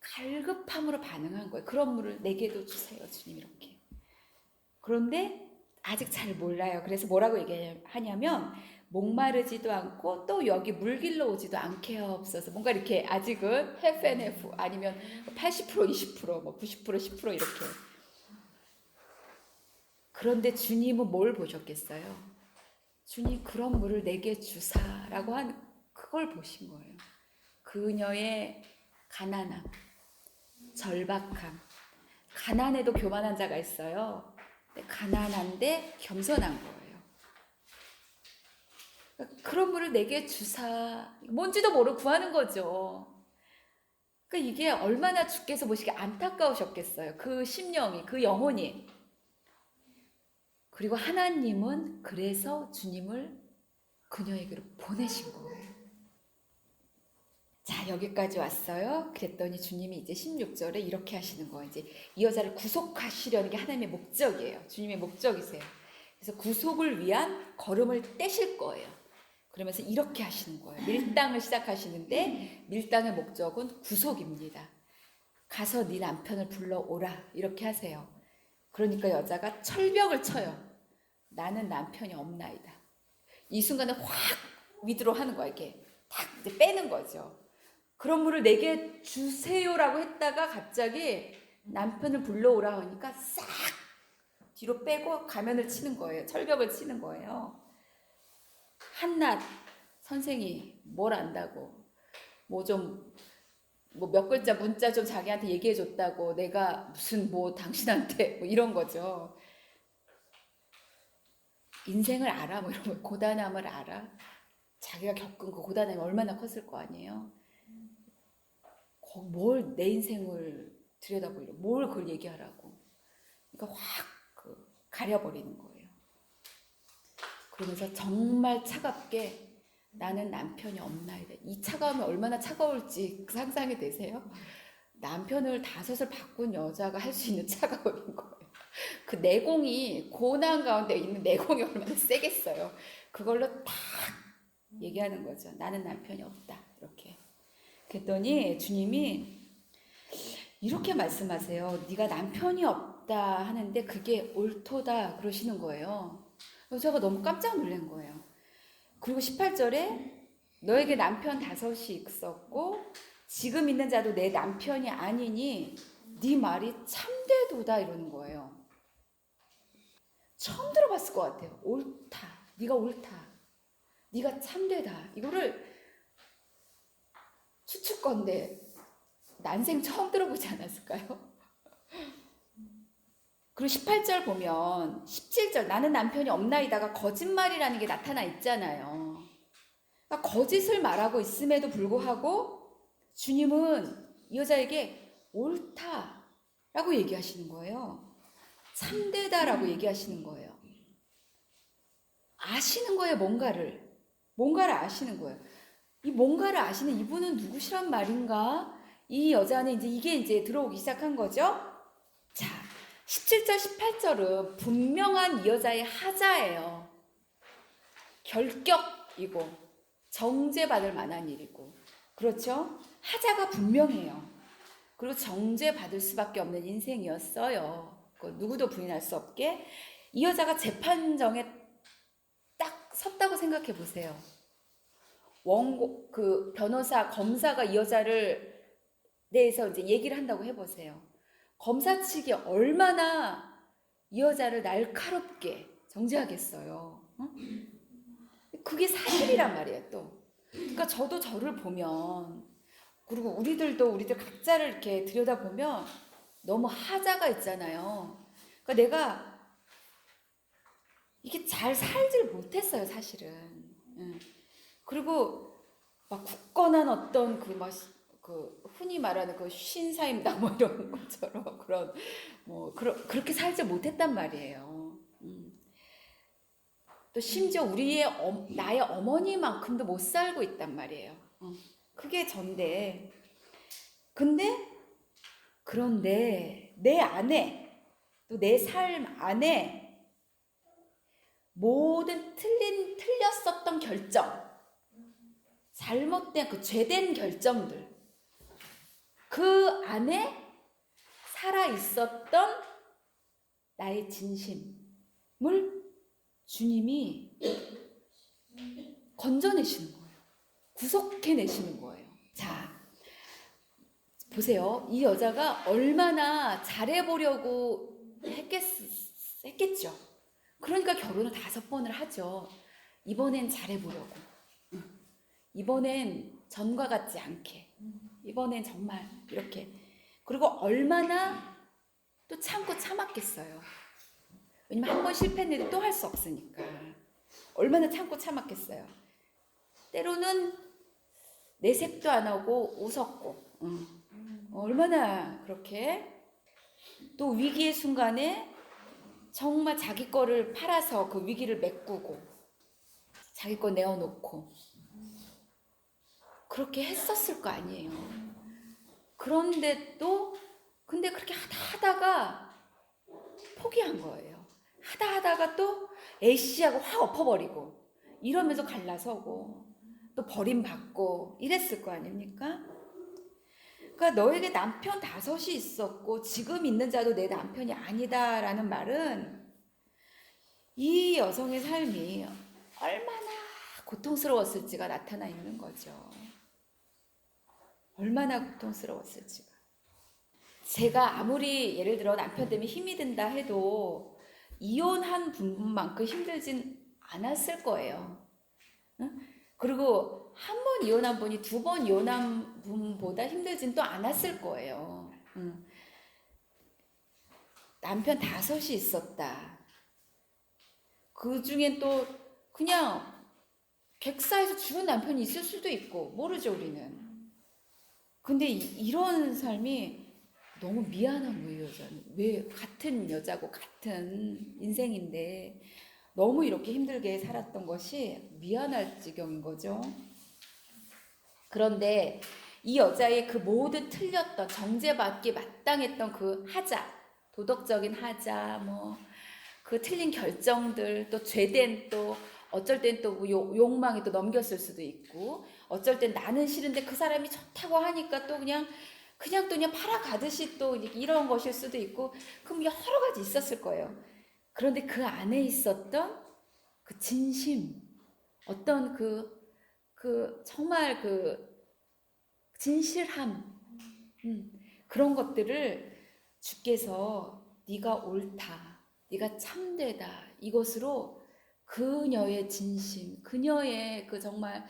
갈급함으로 반응한 거예요. 그런 물을 내게도 주세요, 주님 이렇게. 그런데 아직 잘 몰라요. 그래서 뭐라고 얘기하냐면 목마르지도 않고 또 여기 물길로 오지도 않게 하옵소서. 뭔가 이렇게 아직은 half and half 아니면 80% 20% 뭐 90% 10% 이렇게. 그런데 주님은 뭘 보셨겠어요? 주님 그런 물을 내게 주사라고 한 그걸 보신 거예요. 그녀의 가난함, 절박함. 가난해도 교만한 자가 있어요. 가난한데 겸손한 거예요. 그런 물을 내게 주사, 뭔지도 모르고 구하는 거죠. 그러니까 이게 얼마나 주께서 보시기에 안타까우셨겠어요. 그 심령이, 그 영혼이. 그리고 하나님은 그래서 주님을 그녀에게로 보내신 거예요. 자, 여기까지 왔어요. 그랬더니 주님이 이제 16절에 이렇게 하시는 거예요. 이제 이 여자를 구속하시려는 게 하나님의 목적이에요. 주님의 목적이세요. 그래서 구속을 위한 걸음을 떼실 거예요. 그러면서 이렇게 하시는 거예요. 밀당을 시작하시는데 밀당의 목적은 구속입니다. 가서 네 남편을 불러오라 이렇게 하세요. 그러니까 여자가 철벽을 쳐요. 나는 남편이 없나이다. 이 순간에 확 위드로 하는 거야. 이렇게 탁 이제 빼는 거죠. 그런 물을 내게 주세요라고 했다가 갑자기 남편을 불러오라 하니까 싹 뒤로 빼고 가면을 치는 거예요. 철벽을 치는 거예요. 한낱 선생이 뭘 안다고 뭐 몇 글자 문자 좀 자기한테 얘기해 줬다고 내가 무슨 뭐 당신한테 뭐 이런 거죠. 인생을 알아? 뭐 이런 거 고단함을 알아? 자기가 겪은 그 고단함이 얼마나 컸을 거 아니에요. 뭘 내 인생을 들여다보려 뭘 그걸 얘기하라고. 그러니까 확 가려버리는 거예요. 그러면서 정말 차갑게 나는 남편이 없나이다. 이 차가움이 얼마나 차가울지 상상이 되세요? 남편을 5을 바꾼 여자가 할 수 있는 차가움인 거예요. 그 내공이 고난 가운데 있는 내공이 얼마나 세겠어요. 그걸로 딱 얘기하는 거죠. 나는 남편이 없다. 이렇게. 그랬더니 주님이 이렇게 말씀하세요. 네가 남편이 없다 하는데 그게 옳도다 그러시는 거예요. 제가 너무 깜짝 놀란 거예요. 그리고 18절에 너에게 남편 5이 있었고 지금 있는 자도 내 남편이 아니니 네 말이 참되도다 이러는 거예요. 처음 들어봤을 것 같아요. 옳다. 네가 옳다. 네가 참되다. 이거를 추측건데 난생 처음 들어보지 않았을까요? 그리고 18절 보면 17절 나는 남편이 없나이다가 거짓말이라는 게 나타나 있잖아요. 그러니까 거짓을 말하고 있음에도 불구하고 주님은 이 여자에게 옳다라고 얘기하시는 거예요. 참되다라고 얘기하시는 거예요. 아시는 거예요. 뭔가를 아시는 거예요. 이 뭔가를 아시는 이분은 누구시란 말인가? 이 여자는 이게 이제 들어오기 시작한 거죠. 자, 17절, 18절은 분명한 이 여자의 하자예요. 결격이고 정죄받을 만한 일이고 그렇죠? 하자가 분명해요. 그리고 정죄받을 수밖에 없는 인생이었어요. 누구도 부인할 수 없게 이 여자가 재판정에 딱 섰다고 생각해 보세요. 변호사, 검사가 이 여자를 대해서 이제 얘기를 한다고 해보세요. 검사 측이 얼마나 이 여자를 날카롭게 정죄하겠어요. 그게 사실이란 말이에요, 또. 그러니까 저도 저를 보면, 그리고 우리들 각자를 이렇게 들여다보면 너무 하자가 있잖아요. 그러니까 내가 이게 잘 살질 못했어요, 사실은. 그리고 막 굳건한 어떤 흔히 말하는 신사임당 뭐 이런 것처럼 그렇게 살지 못했단 말이에요. 또 심지어 나의 어머니만큼도 못 살고 있단 말이에요. 그게 전데. 그런데 내 안에 또 내 삶 안에 모든 틀렸었던 결정, 잘못된 죄된 결정들, 그 안에 살아 있었던 나의 진심을 주님이 건져내시는 거예요. 구속해내시는 거예요. 자, 보세요. 이 여자가 얼마나 잘해보려고 했겠죠. 그러니까 결혼을 5번을 하죠. 이번엔 잘해보려고. 이번엔 전과 같지 않게. 이번엔 정말 이렇게. 그리고 얼마나 또 참고 참았겠어요. 왜냐면 한 번 실패했는데 또 할 수 없으니까. 얼마나 참고 참았겠어요. 때로는 내색도 안 하고 웃었고. 얼마나 그렇게. 또 위기의 순간에 정말 자기 거를 팔아서 그 위기를 메꾸고 자기 거 내어놓고 그렇게 했었을 거 아니에요. 그런데 또 근데 그렇게 하다가 포기한 거예요. 하다가 또 에이씨하고 확 엎어버리고 이러면서 갈라서고 또 버림받고 이랬을 거 아닙니까? 그러니까 너에게 남편 5이 있었고 지금 있는 자도 내 남편이 아니다라는 말은 이 여성의 삶이 얼마나 고통스러웠을지가 나타나 있는 거죠. 얼마나 고통스러웠을지가. 제가 아무리 예를 들어 남편 때문에 힘이 든다 해도 이혼한 분만큼 힘들진 않았을 거예요. 응? 그리고 한 번 이혼한 분이 2번 이혼한 분보다 힘들진 또 않았을 거예요. 남편 5이 있었다. 그 중엔 또 그냥 객사에서 죽은 남편이 있을 수도 있고 모르죠 우리는. 근데 이런 삶이 너무 미안한 거예요. 여자는. 왜 같은 여자고 같은 인생인데 너무 이렇게 힘들게 살았던 것이 미안할 지경인 거죠. 그런데 이 여자의 그 모든 틀렸던 정죄받기 마땅했던 그 하자, 도덕적인 하자, 뭐 그 틀린 결정들, 또 죄된 또 어쩔 땐 또 욕망이 또 넘겼을 수도 있고, 어쩔 땐 나는 싫은데 그 사람이 좋다고 하니까 또 그냥 팔아가듯이 또 이런 것일 수도 있고, 그럼 여러 가지 있었을 거예요. 그런데 그 안에 있었던 그 진심, 어떤 정말 그 진실함, 그런 것들을 주께서 네가 옳다, 네가 참되다, 이것으로 그녀의 진심, 그녀의 그 정말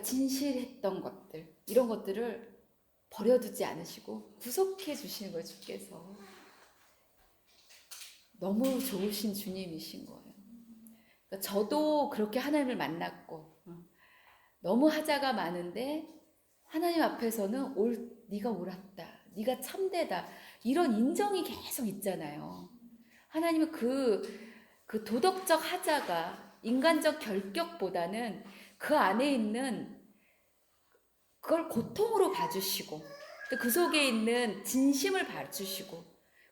진실했던 것들, 이런 것들을 버려두지 않으시고 구속해 주시는 거예요. 주께서. 너무 좋으신 주님이신 거예요. 그러니까 저도 그렇게 하나님을 만났고 너무 하자가 많은데 하나님 앞에서는 네가 옳았다, 네가 참되다, 이런 인정이 계속 있잖아요. 하나님은 그 도덕적 하자가 인간적 결격보다는 그 안에 있는 그걸 고통으로 봐주시고 또 그 속에 있는 진심을 봐주시고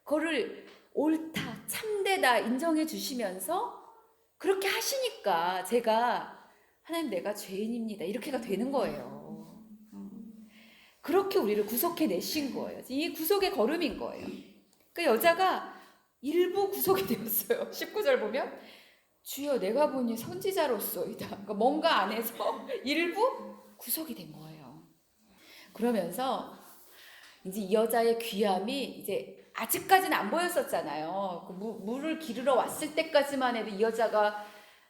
그거를 옳다, 참되다 인정해 주시면서 그렇게 하시니까 제가 하나님 내가 죄인입니다 이렇게가 되는 거예요. 그렇게 우리를 구속해 내신 거예요. 이 구속의 걸음인 거예요. 그 여자가 일부 구속이 되었어요. 19절 보면 주여 내가 보니 선지자로서이다. 그러니까 뭔가 안에서 일부 구속이 된 거예요. 그러면서 이제 이 여자의 귀함이 이제 아직까지는 안 보였었잖아요. 그 물을 기르러 왔을 때까지만 해도 이 여자가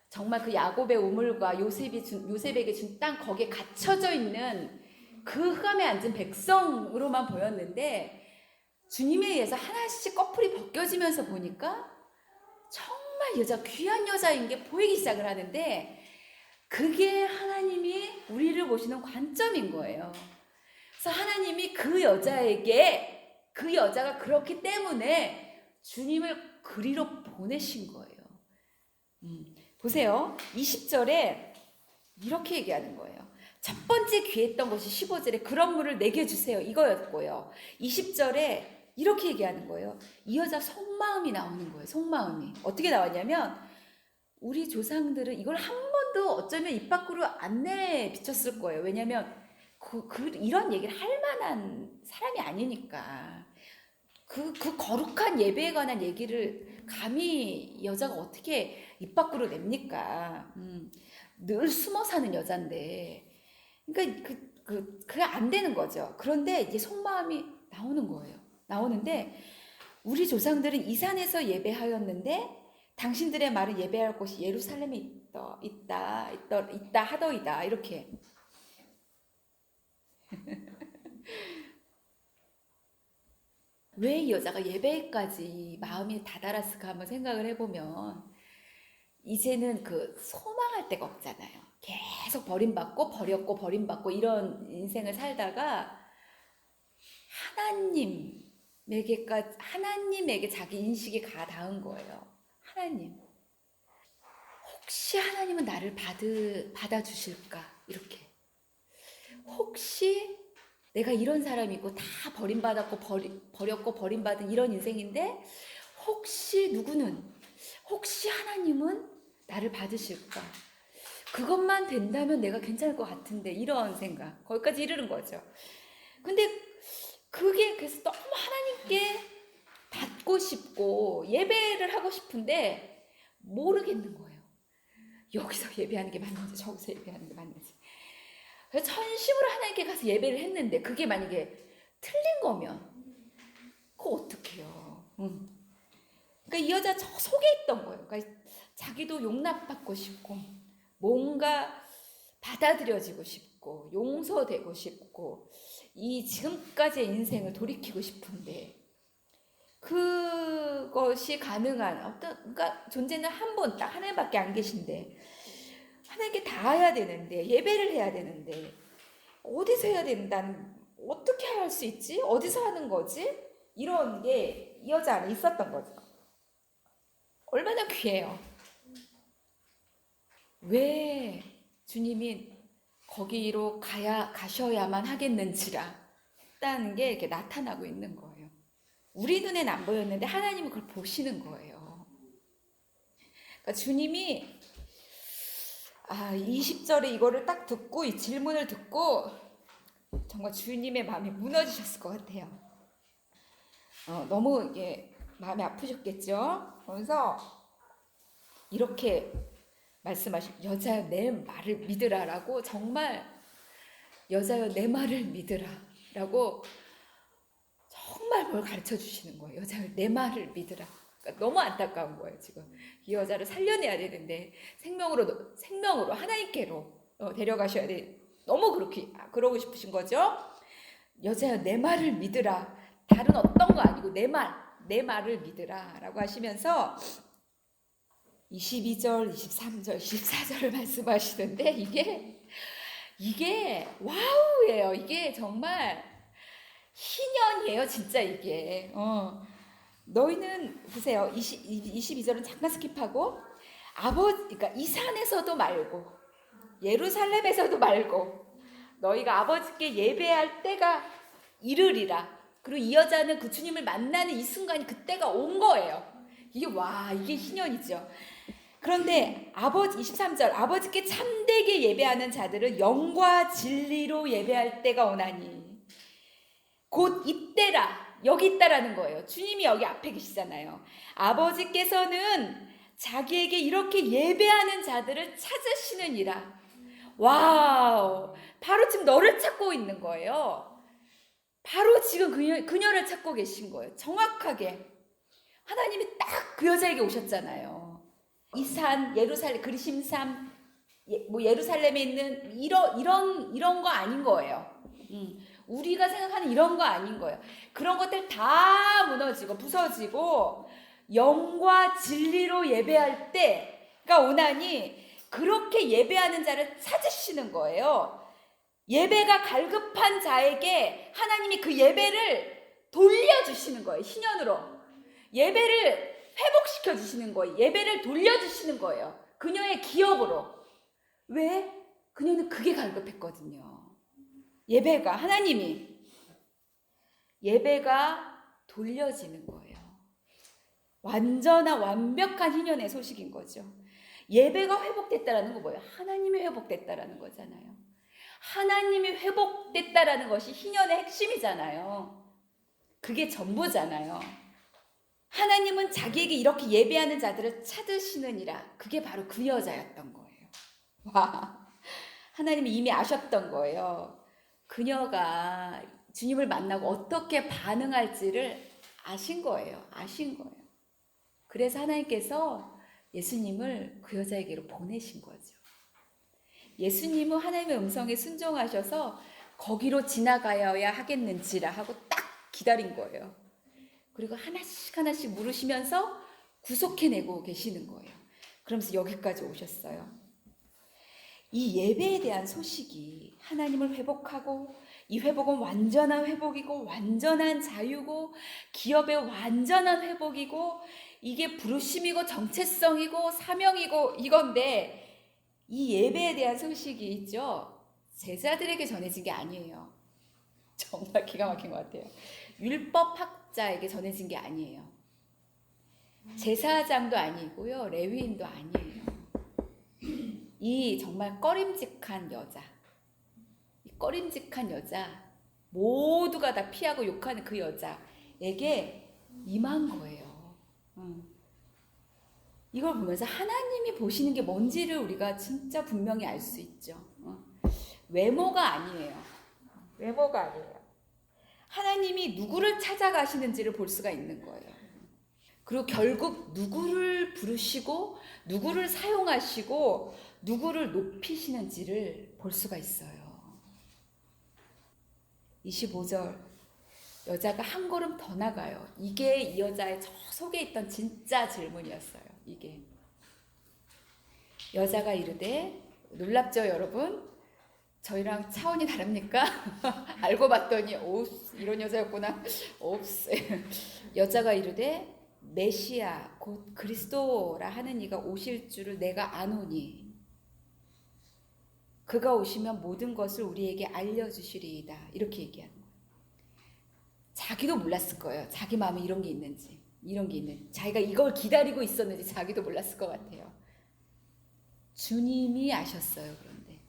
정말 그 야곱의 우물과 요셉에게 준 땅 거기에 갇혀져 있는 그 흑암에 앉은 백성으로만 보였는데 주님에 의해서 하나씩 꺼풀이 벗겨지면서 보니까 정말 여자 귀한 여자인 게 보이기 시작을 하는데 그게 하나님이 우리를 보시는 관점인 거예요. 그래서 하나님이 그 여자에게 그 여자가 그렇기 때문에 주님을 그리로 보내신 거예요. 보세요. 20절에 이렇게 얘기하는 거예요. 첫 번째 귀했던 것이 15절에 그런 물을 내게 주세요 이거였고요. 20절에 이렇게 얘기하는 거예요. 이 여자 속마음이 나오는 거예요. 속마음이 어떻게 나왔냐면 우리 조상들은 이걸 한 번도 어쩌면 입 밖으로 안 내비쳤을 거예요. 왜냐하면 이런 얘기를 할 만한 사람이 아니니까. 그 거룩한 예배에 관한 얘기를 감히 여자가 어떻게 입 밖으로 냅니까? 늘 숨어 사는 여잔데. 그러니까 그게 안 되는 거죠. 그런데 이제 속마음이 나오는 거예요. 나오는데 우리 조상들은 이 산에서 예배하였는데 당신들의 말은 예배할 곳이 예루살렘에 있다 하더이다. 이렇게. 왜 이 여자가 예배까지 마음이 다다랐을까 한번 생각을 해보면 이제는 소망할 데가 없잖아요. 계속 버림받고 버렸고 버림받고 이런 인생을 살다가 하나님에게 자기 인식이 닿은 거예요. 하나님. 혹시 하나님은 나를 받아주실까? 이렇게. 혹시 내가 이런 사람이고 다 버림받았고 버렸고 버림받은 이런 인생인데 혹시 하나님은 나를 받으실까? 그것만 된다면 내가 괜찮을 것 같은데 이런 생각. 거기까지 이르는 거죠. 근데 그게 그래서 너무 하나님께 받고 싶고 예배를 하고 싶은데 모르겠는 거예요. 여기서 예배하는 게 맞는지 저기서 예배하는 게 맞는지. 그래서 전심으로 하나님께 가서 예배를 했는데 그게 만약에 틀린 거면 그거 어떡해요. 그러니까 이 여자 저 속에 있던 거예요. 그러니까 자기도 용납받고 싶고 뭔가 받아들여지고 싶고 용서되고 싶고 이 지금까지의 인생을 돌이키고 싶은데 그것이 가능한 그러니까 존재는 한 분 딱 하나님밖에 안 계신데 하나님께 닿아야 되는데 예배를 해야 되는데 어디서 해야 된다는 어떻게 할 수 있지? 어디서 하는 거지? 이런 게 이 여자 안에 있었던 거죠. 얼마나 귀해요. 왜 주님이 거기로 가셔야만 하겠는지라 했다는 게 이렇게 나타나고 있는 거예요. 우리 눈엔 안 보였는데 하나님은 그걸 보시는 거예요. 그러니까 주님이 20절에 이거를 딱 듣고 이 질문을 듣고 정말 주님의 마음이 무너지셨을 것 같아요. 너무 이게 마음이 아프셨겠죠? 그래서 이렇게 말씀하신 여자여 내 말을 믿으라라고 정말 여자여 내 말을 믿으라라고 정말 뭘 가르쳐 주시는 거예요. 여자여 내 말을 믿으라. 그러니까 너무 안타까운 거예요. 지금 이 여자를 살려내야 되는데 생명으로 하나님께로 데려가셔야 돼. 너무 그렇게 그러고 싶으신 거죠. 여자여 내 말을 믿으라. 다른 어떤 거 아니고 내 말을 믿으라라고 하시면서 22절, 23절, 24절을 말씀하시는데 이게 와우예요. 이게 정말 희년이에요. 진짜 이게. 너희는 보세요. 22절은 잠깐 스킵하고 그러니까 이 산에서도 말고 예루살렘에서도 말고 너희가 아버지께 예배할 때가 이르리라. 그리고 이 여자는 그 주님을 만나는 이 순간이 그때가 온 거예요. 이게 희년이죠. 그런데 23절 아버지께 참되게 예배하는 자들은 영과 진리로 예배할 때가 오나니 곧 이때라. 여기 있다라는 거예요. 주님이 여기 앞에 계시잖아요. 아버지께서는 자기에게 이렇게 예배하는 자들을 찾으시느니라. 와우, 바로 지금 너를 찾고 있는 거예요. 바로 지금 그녀를 찾고 계신 거예요. 정확하게 하나님이 딱 그 여자에게 오셨잖아요. 이 산 예루살렘 그리심산 예루살렘에 있는 이런 거 아닌 거예요. 우리가 생각하는 이런 거 아닌 거예요. 그런 것들 다 무너지고 부서지고 영과 진리로 예배할 때가 오나니 그렇게 예배하는 자를 찾으시는 거예요. 예배가 갈급한 자에게 하나님이 그 예배를 돌려주시는 거예요. 희년으로 예배를 회복시켜 주시는 거예요. 예배를 돌려주시는 거예요. 그녀의 기업으로. 왜? 그녀는 그게 갈급했거든요. 예배가 하나님이 예배가 돌려지는 거예요. 완벽한 희년의 소식인 거죠. 예배가 회복됐다라는 거 뭐예요? 하나님이 회복됐다라는 거잖아요. 하나님이 회복됐다라는 것이 희년의 핵심이잖아요. 그게 전부잖아요. 하나님은 자기에게 이렇게 예배하는 자들을 찾으시느니라. 그게 바로 그 여자였던 거예요. 와, 하나님이 이미 아셨던 거예요. 그녀가 주님을 만나고 어떻게 반응할지를 아신 거예요. 아신 거예요. 그래서 하나님께서 예수님을 그 여자에게로 보내신 거죠. 예수님은 하나님의 음성에 순종하셔서 거기로 지나가야 하겠는지라 하고 딱 기다린 거예요. 그리고 하나씩 하나씩 물으시면서 구속해내고 계시는 거예요. 그러면서 여기까지 오셨어요. 이 예배에 대한 소식이 하나님을 회복하고, 이 회복은 완전한 회복이고 완전한 자유고 기업의 완전한 회복이고, 이게 부르심이고 정체성이고 사명이고 이건데, 이 예배에 대한 소식이 있죠. 제자들에게 전해진 게 아니에요. 정말 기가 막힌 것 같아요. 율법학자에게 전해진 게 아니에요. 제사장도 아니고요, 레위인도 아니에요. 이 정말 꺼림직한 여자, 이 꺼림직한 여자, 모두가 다 피하고 욕하는 그 여자에게 임한 거예요. 이걸 보면서 하나님이 보시는 게 뭔지를 우리가 진짜 분명히 알 수 있죠. 외모가 아니에요. 외모가 아니에요. 하나님이 누구를 찾아가시는지를 볼 수가 있는 거예요. 그리고 결국 누구를 부르시고 누구를 사용하시고 누구를 높이시는지를 볼 수가 있어요. 25절, 여자가 한 걸음 더 나가요. 이게 이 여자의 저 속에 있던 진짜 질문이었어요. 이게 여자가 이르되, 놀랍죠 여러분? 저희랑 차원이 다릅니까? 알고 봤더니 옵스, 이런 여자였구나. 옵스. 여자가 이르되 메시아 곧 그리스도라 하는 이가 오실 줄을 내가 아노니 그가 오시면 모든 것을 우리에게 알려주시리이다. 이렇게 얘기하는 거예요. 자기도 몰랐을 거예요. 자기 마음에 이런 게 있는지, 이런 게 있는지, 자기가 이걸 기다리고 있었는지 자기도 몰랐을 것 같아요. 주님이 아셨어요. 그런데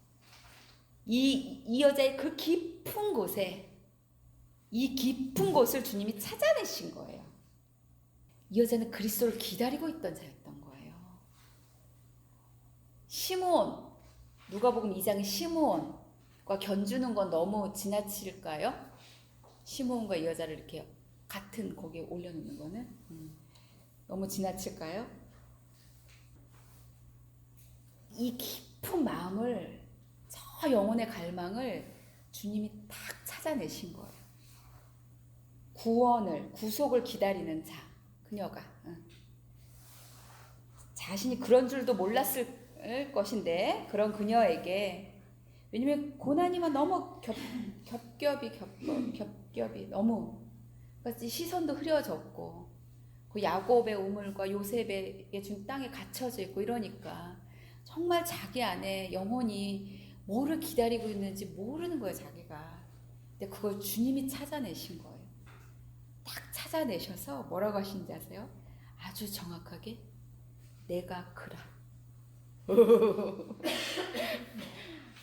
이 여자의 그 깊은 곳에, 이 깊은 곳을 주님이 찾아내신 거예요. 이 여자는 그리스도를 기다리고 있던 자였던 거예요. 시므온, 누가복음 2장의 시므온과 견주는 건 너무 지나칠까요? 시므온과 이 여자를 이렇게 같은 거기에 올려놓는 거는 너무 지나칠까요? 이 깊은 마음을, 저 영혼의 갈망을 주님이 딱 찾아내신 거예요. 구원을, 구속을 기다리는 자, 그녀가 자신이 그런 줄도 몰랐을 것인데, 그런 그녀에게, 왜냐면 고난이만 너무 겹겹이 너무, 그러니까 시선도 흐려졌고, 그 야곱의 우물과 요셉에게 준 땅에 갇혀져 있고 이러니까 정말 자기 안에 영혼이 뭐를 기다리고 있는지 모르는 거예요, 자기가. 근데 그걸 주님이 찾아내신 거예요. 딱 찾아내셔서 뭐라고 하시는지 아세요? 아주 정확하게 내가 그라.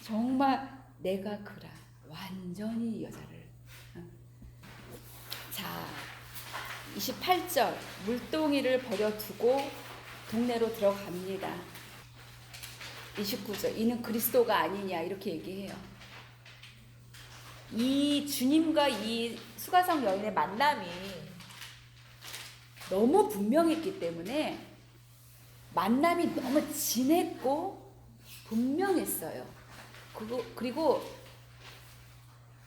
정말 내가 그라. 완전히 이 여자를. 자, 28절, 물동이를 버려두고 동네로 들어갑니다. 29절, 이는 그리스도가 아니냐, 이렇게 얘기해요. 이 주님과 이 수가성 여인의 만남이 너무 분명했기 때문에, 만남이 너무 진했고 분명했어요. 그리고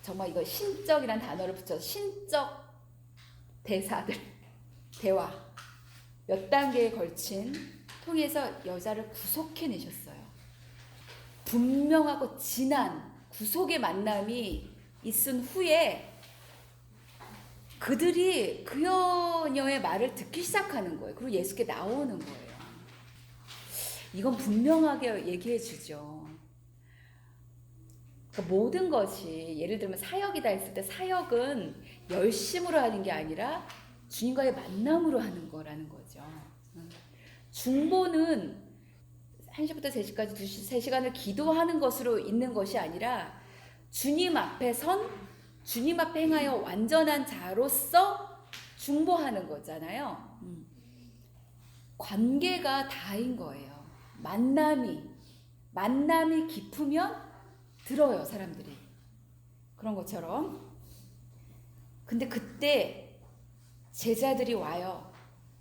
정말 이거 신적이란 단어를 붙여서 신적 대사들, 대화 몇 단계에 걸친 통해서 여자를 구속해내셨어요. 분명하고 진한 구속의 만남이 있은 후에 그들이 그녀의 말을 듣기 시작하는 거예요. 그리고 예수께 나오는 거예요. 이건 분명하게 얘기해 주죠. 그러니까 모든 것이, 예를 들면 사역이다 했을 때 사역은 열심으로 하는 게 아니라 주님과의 만남으로 하는 거라는 거죠. 중보는 1시부터 3시까지 3시간을 기도하는 것으로 있는 것이 아니라 주님 앞에 선, 주님 앞에 행하여 완전한 자로서 중보하는 거잖아요. 관계가 다인 거예요. 만남이 깊으면 들어요, 사람들이. 그런 것처럼. 근데 그때 제자들이 와요.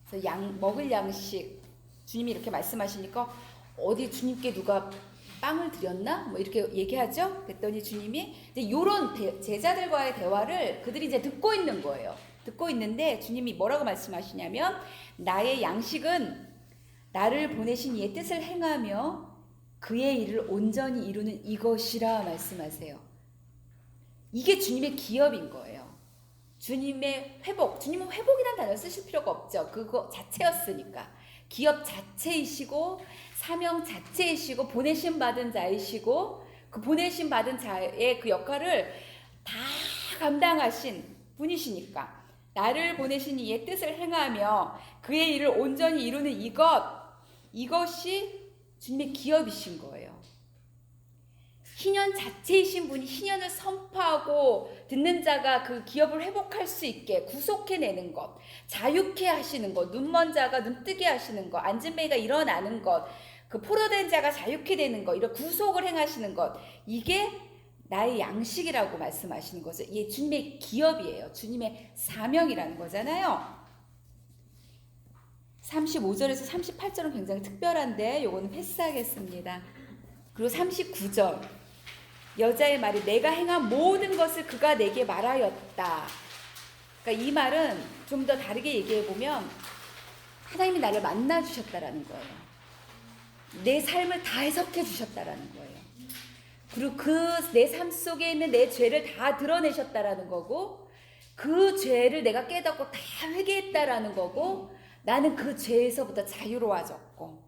그래서 먹을 양식, 주님이 이렇게 말씀하시니까 어디 주님께 누가 빵을 드렸나? 뭐 이렇게 얘기하죠. 그랬더니 주님이 이제 요런 제자들과의 대화를 그들이 이제 듣고 있는 거예요. 듣고 있는데 주님이 뭐라고 말씀하시냐면, 나의 양식은 나를 보내신 이의 뜻을 행하며 그의 일을 온전히 이루는 이것이라 말씀하세요. 이게 주님의 기업인 거예요. 주님의 회복, 주님은 회복이라는 단어를 쓰실 필요가 없죠. 그거 자체였으니까. 기업 자체이시고 사명 자체이시고 보내심 받은 자이시고 그 보내심 받은 자의 그 역할을 다 감당하신 분이시니까 나를 보내신 이의 뜻을 행하며 그의 일을 온전히 이루는 이것이 주님의 기업이신 거예요. 희년 자체이신 분이 희년을 선포하고 듣는 자가 그 기업을 회복할 수 있게 구속해내는 것, 자유케 하시는 것, 눈먼 자가 눈뜨게 하시는 것, 앉은 매가 일어나는 것, 그 포로된 자가 자유케 되는 것, 이런 구속을 행하시는 것, 이게 나의 양식이라고 말씀하시는 거죠. 이게 주님의 기업이에요. 주님의 사명이라는 거잖아요. 35절에서 38절은 굉장히 특별한데 요거는 패스하겠습니다. 그리고 39절, 여자의 말이 내가 행한 모든 것을 그가 내게 말하였다. 그러니까 이 말은 좀 더 다르게 얘기해보면 하나님이 나를 만나주셨다라는 거예요. 내 삶을 다 해석해 주셨다라는 거예요. 그리고 그 내 삶 속에 있는 내 죄를 다 드러내셨다라는 거고, 그 죄를 내가 깨닫고 다 회개했다라는 거고, 나는 그 죄에서부터 자유로워졌고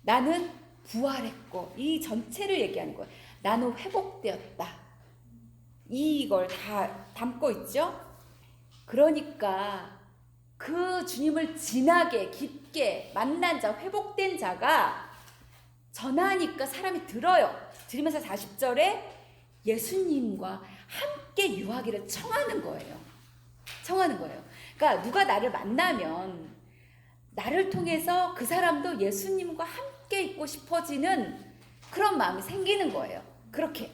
나는 부활했고, 이 전체를 얘기하는 거예요. 나는 회복되었다. 이걸 다 담고 있죠. 그러니까 그 주님을 진하게 깊게 만난 자, 회복된 자가 전하니까 사람이 들어요. 들으면서 40절에 예수님과 함께 유하기를 청하는 거예요. 그러니까 누가 나를 만나면 나를 통해서 그 사람도 예수님과 함께 있고 싶어지는 그런 마음이 생기는 거예요. 그렇게.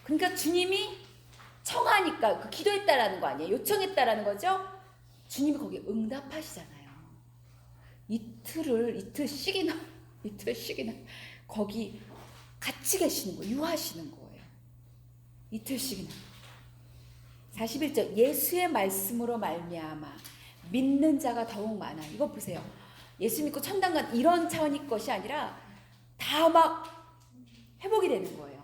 그러니까 주님이 청하니까 그 기도했다라는 거 아니에요? 요청했다라는 거죠? 주님이 거기에 응답하시잖아요. 이틀씩이나 거기 같이 계시는 거예요. 유하시는 거예요. 이틀씩이나. 41절, 예수의 말씀으로 말미암아 믿는 자가 더욱 많아. 이거 보세요. 예수 믿고 천당 간 이런 차원의 것이 아니라 다 막 회복이 되는 거예요.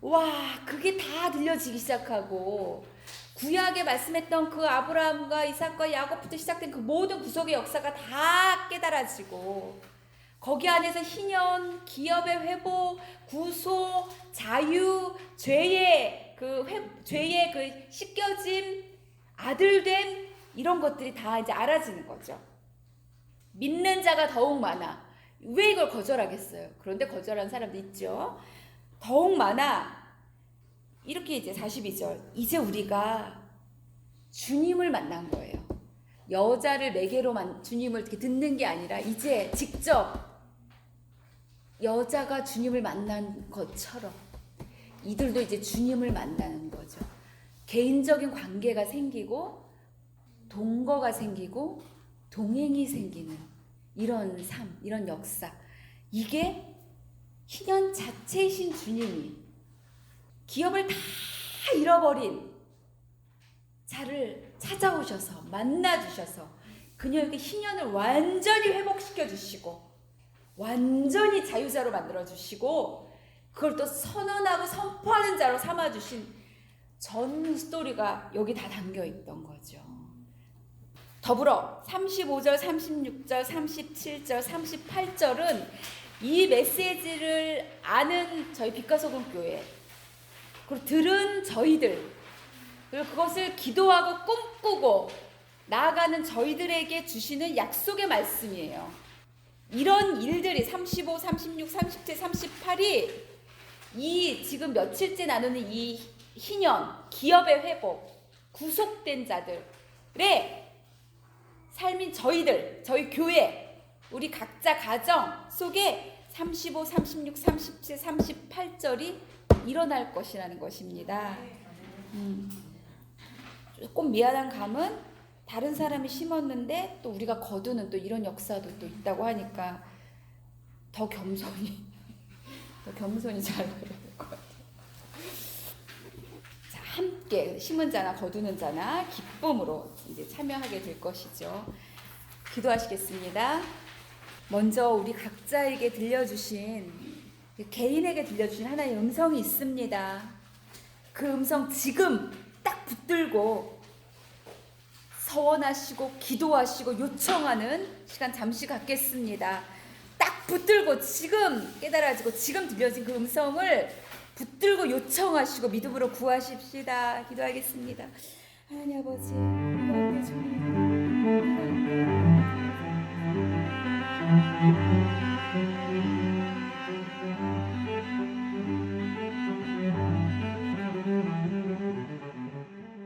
와, 그게 다 들려지기 시작하고, 구약에 말씀했던 그 아브라함과 이삭과 야곱부터 시작된 그 모든 구속의 역사가 다 깨달아지고, 거기 안에서 희년, 기업의 회복, 구속, 자유, 죄의 그 씻겨짐, 아들됨, 이런 것들이 다 이제 알아지는 거죠. 믿는 자가 더욱 많아. 왜 이걸 거절하겠어요? 그런데 거절한 사람도 있죠. 더욱 많아. 이렇게 이제 42절, 이제 우리가 주님을 만난 거예요. 여자를 매개로 주님을 이렇게 듣는 게 아니라 이제 직접 여자가 주님을 만난 것처럼 이들도 이제 주님을 만나는 거죠. 개인적인 관계가 생기고 동거가 생기고 동행이 생기는 이런 삶, 이런 역사, 이게 희년 자체이신 주님이 기업을 다 잃어버린 자를 찾아오셔서 만나주셔서 그녀에게 희년을 완전히 회복시켜주시고 완전히 자유자로 만들어주시고 그걸 또 선언하고 선포하는 자로 삼아주신 전 스토리가 여기 다 담겨있던 거죠. 더불어 35절, 36절, 37절, 38절은 이 메시지를 아는 저희 빛과 소금 교회, 그리고 들은 저희들, 그리고 그것을 기도하고 꿈꾸고 나아가는 저희들에게 주시는 약속의 말씀이에요. 이런 일들이 35, 36, 37, 38이 이 지금 며칠째 나누는 이 희년, 기업의 회복, 구속된 자들의 삶인 저희들, 저희 교회, 우리 각자 가정 속에 35, 36, 37, 38절이 일어날 것이라는 것입니다. 조금 미안한 감은 다른 사람이 심었는데 또 우리가 거두는 또 이런 역사도 또 있다고 하니까 더 겸손히 잘 해야 될 것 같아요. 자, 함께 심은 자나 거두는 자나 기쁨으로 이제 참여하게 될 것이죠. 기도하시겠습니다. 먼저 우리 각자에게 들려주신, 개인에게 들려주신 하나의 음성이 있습니다. 그 음성 지금 딱 붙들고 서원하시고 기도하시고 요청하는 시간 잠시 갖겠습니다. 딱 붙들고 지금 깨달아지고 지금 들려진 그 음성을 붙들고 요청하시고 믿음으로 구하십시다. 기도하겠습니다. 하나님 아버지, 우리 주님